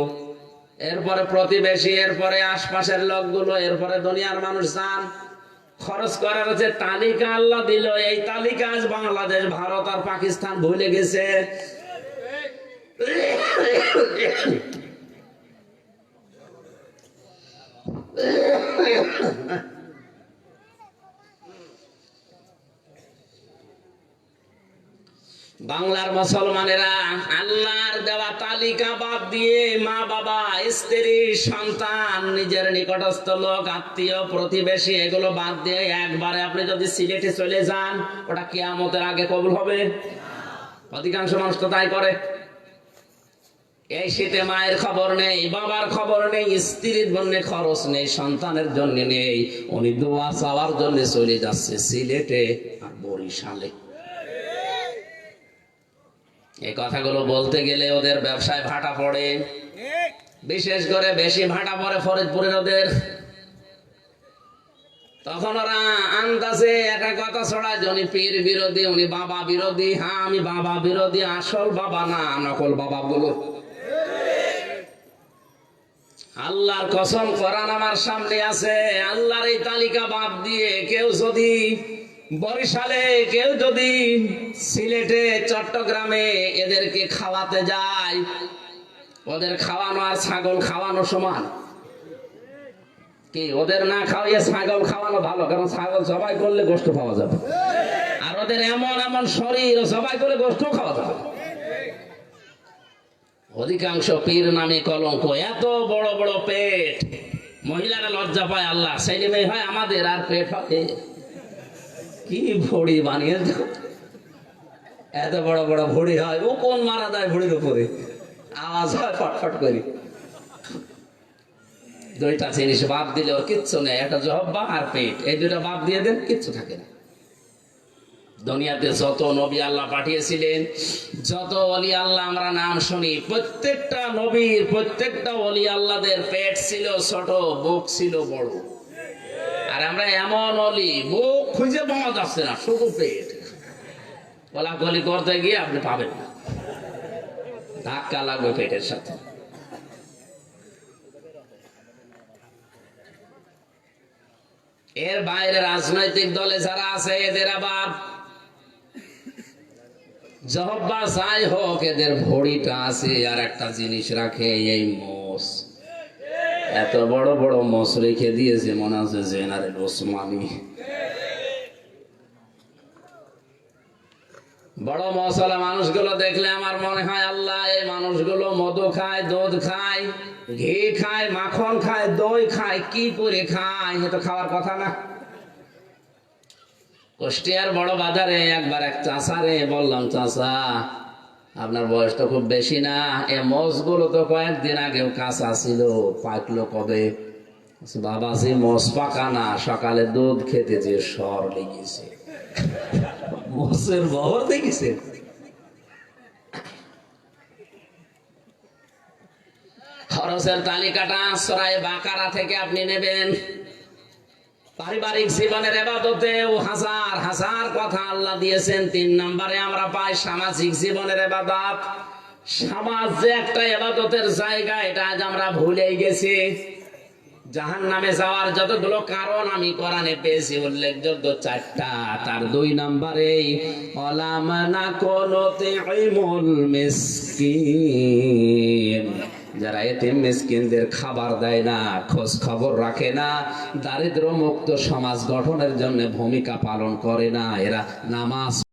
এরপরে প্রতিবেশী, এরপরে আশপাশের লোকগুলো, এরপরে দুনিয়ার মানুষ। যান খরচ করার যে তালিকা আল্লাহ দিল, এই তালিকা আজ বাংলাদেশ, ভারত আর পাকিস্তান ভুলে গেছে। বাংলার মুসলমানেরা আল্লাহর দেওয়া তালিকা বাদ দিয়ে মা বাবা, স্ত্রী, সন্তান, নিজের নিকটস্থ লোক, আত্মীয়, প্রতিবেশী, এগুলো বাদ দিয়ে একবারে আপনি যদি সিলেটে চলে যান, ওটা কিয়ামতের আগে কবুল হবে? অধিকাংশ মানুষ তো তাই করে। এই শীতে মায়ের খবর নেই, বাবার খবর নেই, স্ত্রীর জন্য খরচ নেই, সন্তানের জন্য নেই। উনি দোয়া চাওয়ার জন্য চলে যাচ্ছে সিলেটে আর বরিশালে। এই কথাগুলো বলতে গেলে ওদের ব্যবসায় ভাটা পড়ে, বিশেষ করে বেশি ভাটা পড়ে ফরিদপুরের ওদের। তখন ওরা আন্দাজে একটা কথা ছড়ায় যে উনি পীর বিরোধী, উনি বাবা বিরোধী। হ্যাঁ, আমি বাবা বিরোধী, আসল বাবা না, নকল বাবা গুলো। আল্লাহর কসম, কোরআন আমার সামনে আছে। আল্লাহর এই তালিকা বাদ দিয়ে কেউ যদি বরিশালে, কেউ যদি সিলেটে, চট্টগ্রামে এদেরকে খাওয়াতে যায়, ওদের খাওয়ানো আর ছাগল খাওয়ানো সমান। কি ওদের না খাওয়াইয়ে ছাগল খাওয়ানো ভালো? কারণ ছাগল জবাই করলে গোশত পাওয়া যাবে, আর ওদের এমন এমন শরীর, জবাই করে গোশত খাওয়া যাবে। অধিকাংশ পীর নামে কলঙ্ক, এত বড় বড় পেট, মহিলারা লজ্জা পায়। আল্লাহ ছেলে মেয়ে হয় আমাদের, আর পেট হয় কি ভড়ি বানিয়ে দাও, এত বড় বড় ভড়ি হয়। ও কোন মারা দেয় ভড়ির উপরে, আওয়াজ হয় ফটফট করে। 2টা জিনিস বাদ দিলেও কিচ্ছু নেই, একটা জহব্বা আর পেট, এই 2টা বাদ দিয়ে দেন, কিচ্ছু থাকে না। দুনিয়াতে যত নবী আল্লাহ পাঠিয়েছিলেন, যত ওলি আল্লাহ আমরা নাম শুনি, প্রত্যেকটা নবীর, প্রত্যেকটা ওলি আল্লাহদের পেট ছিল ছোট, বুক ছিল বড়। আর আমরা এমন ওলি, বুক খুঁজে পাওয়া যাচ্ছে না, শুধু পেট। কোলাকুলি করতে গিয়ে আপনি পাবেন না। ধাক্কা লাগবে পেটের সাথে। এর বাইরে রাজনৈতিক দলে যারা আছে এদের আবার জহব্বা যাই হোক, এদের ভড়িটা আছে আর একটা জিনিস রাখে, এই মোষ। এত বড় বড় মোষ রেখে দিয়েছে, মনে হচ্ছে জেনারেল ওসমানী। বড় মশলা মানুষগুলো দেখলে আমার মনে হয় আল্লাহ, এই মানুষগুলো মধু খায়, দুধ খায়, ঘি খায়, মাখন খায়, দই খায়, কি করে খায়? এ তো খাওয়ার কথা না। কুষ্টিয়ার বড় বাজারে একবার এক চাষারে বললাম, চাষা আপনার বয়স তো খুব বেশি না, এ মোষগুলো তো কয়েকদিন আগেও কাঁচা ছিল, পাকলো কবে? বাবা সে মোষ পাকা না, সকালে দুধ খেতে যে সর লেগেছে। মোষের বহর দেখেছে। খরচের তালিকাটা সূরা বাকারা থেকে আপনি নেবেন। পারিবারিক জীবনের ইবাদতেও হাজার হাজার কথা আল্লাহ দিয়েছেন। 3 নম্বরে আমরা পাই সামাজিক জীবনের ইবাদত। সমাজ যে একটা ইবাদতের জায়গা, এটা আজ আমরা ভুলেই গেছি। জাহান্নামে যাওয়ার যতগুলো কারণ আমি কোরআনে পেয়েছি উল্লেখযোগ্য 4টা। তার 2 নম্বরে ওয়ালাম নাকুনুতিমুল মিসকিন, যারা এতিম মিসকিনদের খাবার দেয় না, খোঁজ খবর রাখে না, দারিদ্র মুক্ত সমাজ গঠনের জন্য ভূমিকা পালন করে না, এরা নামাজ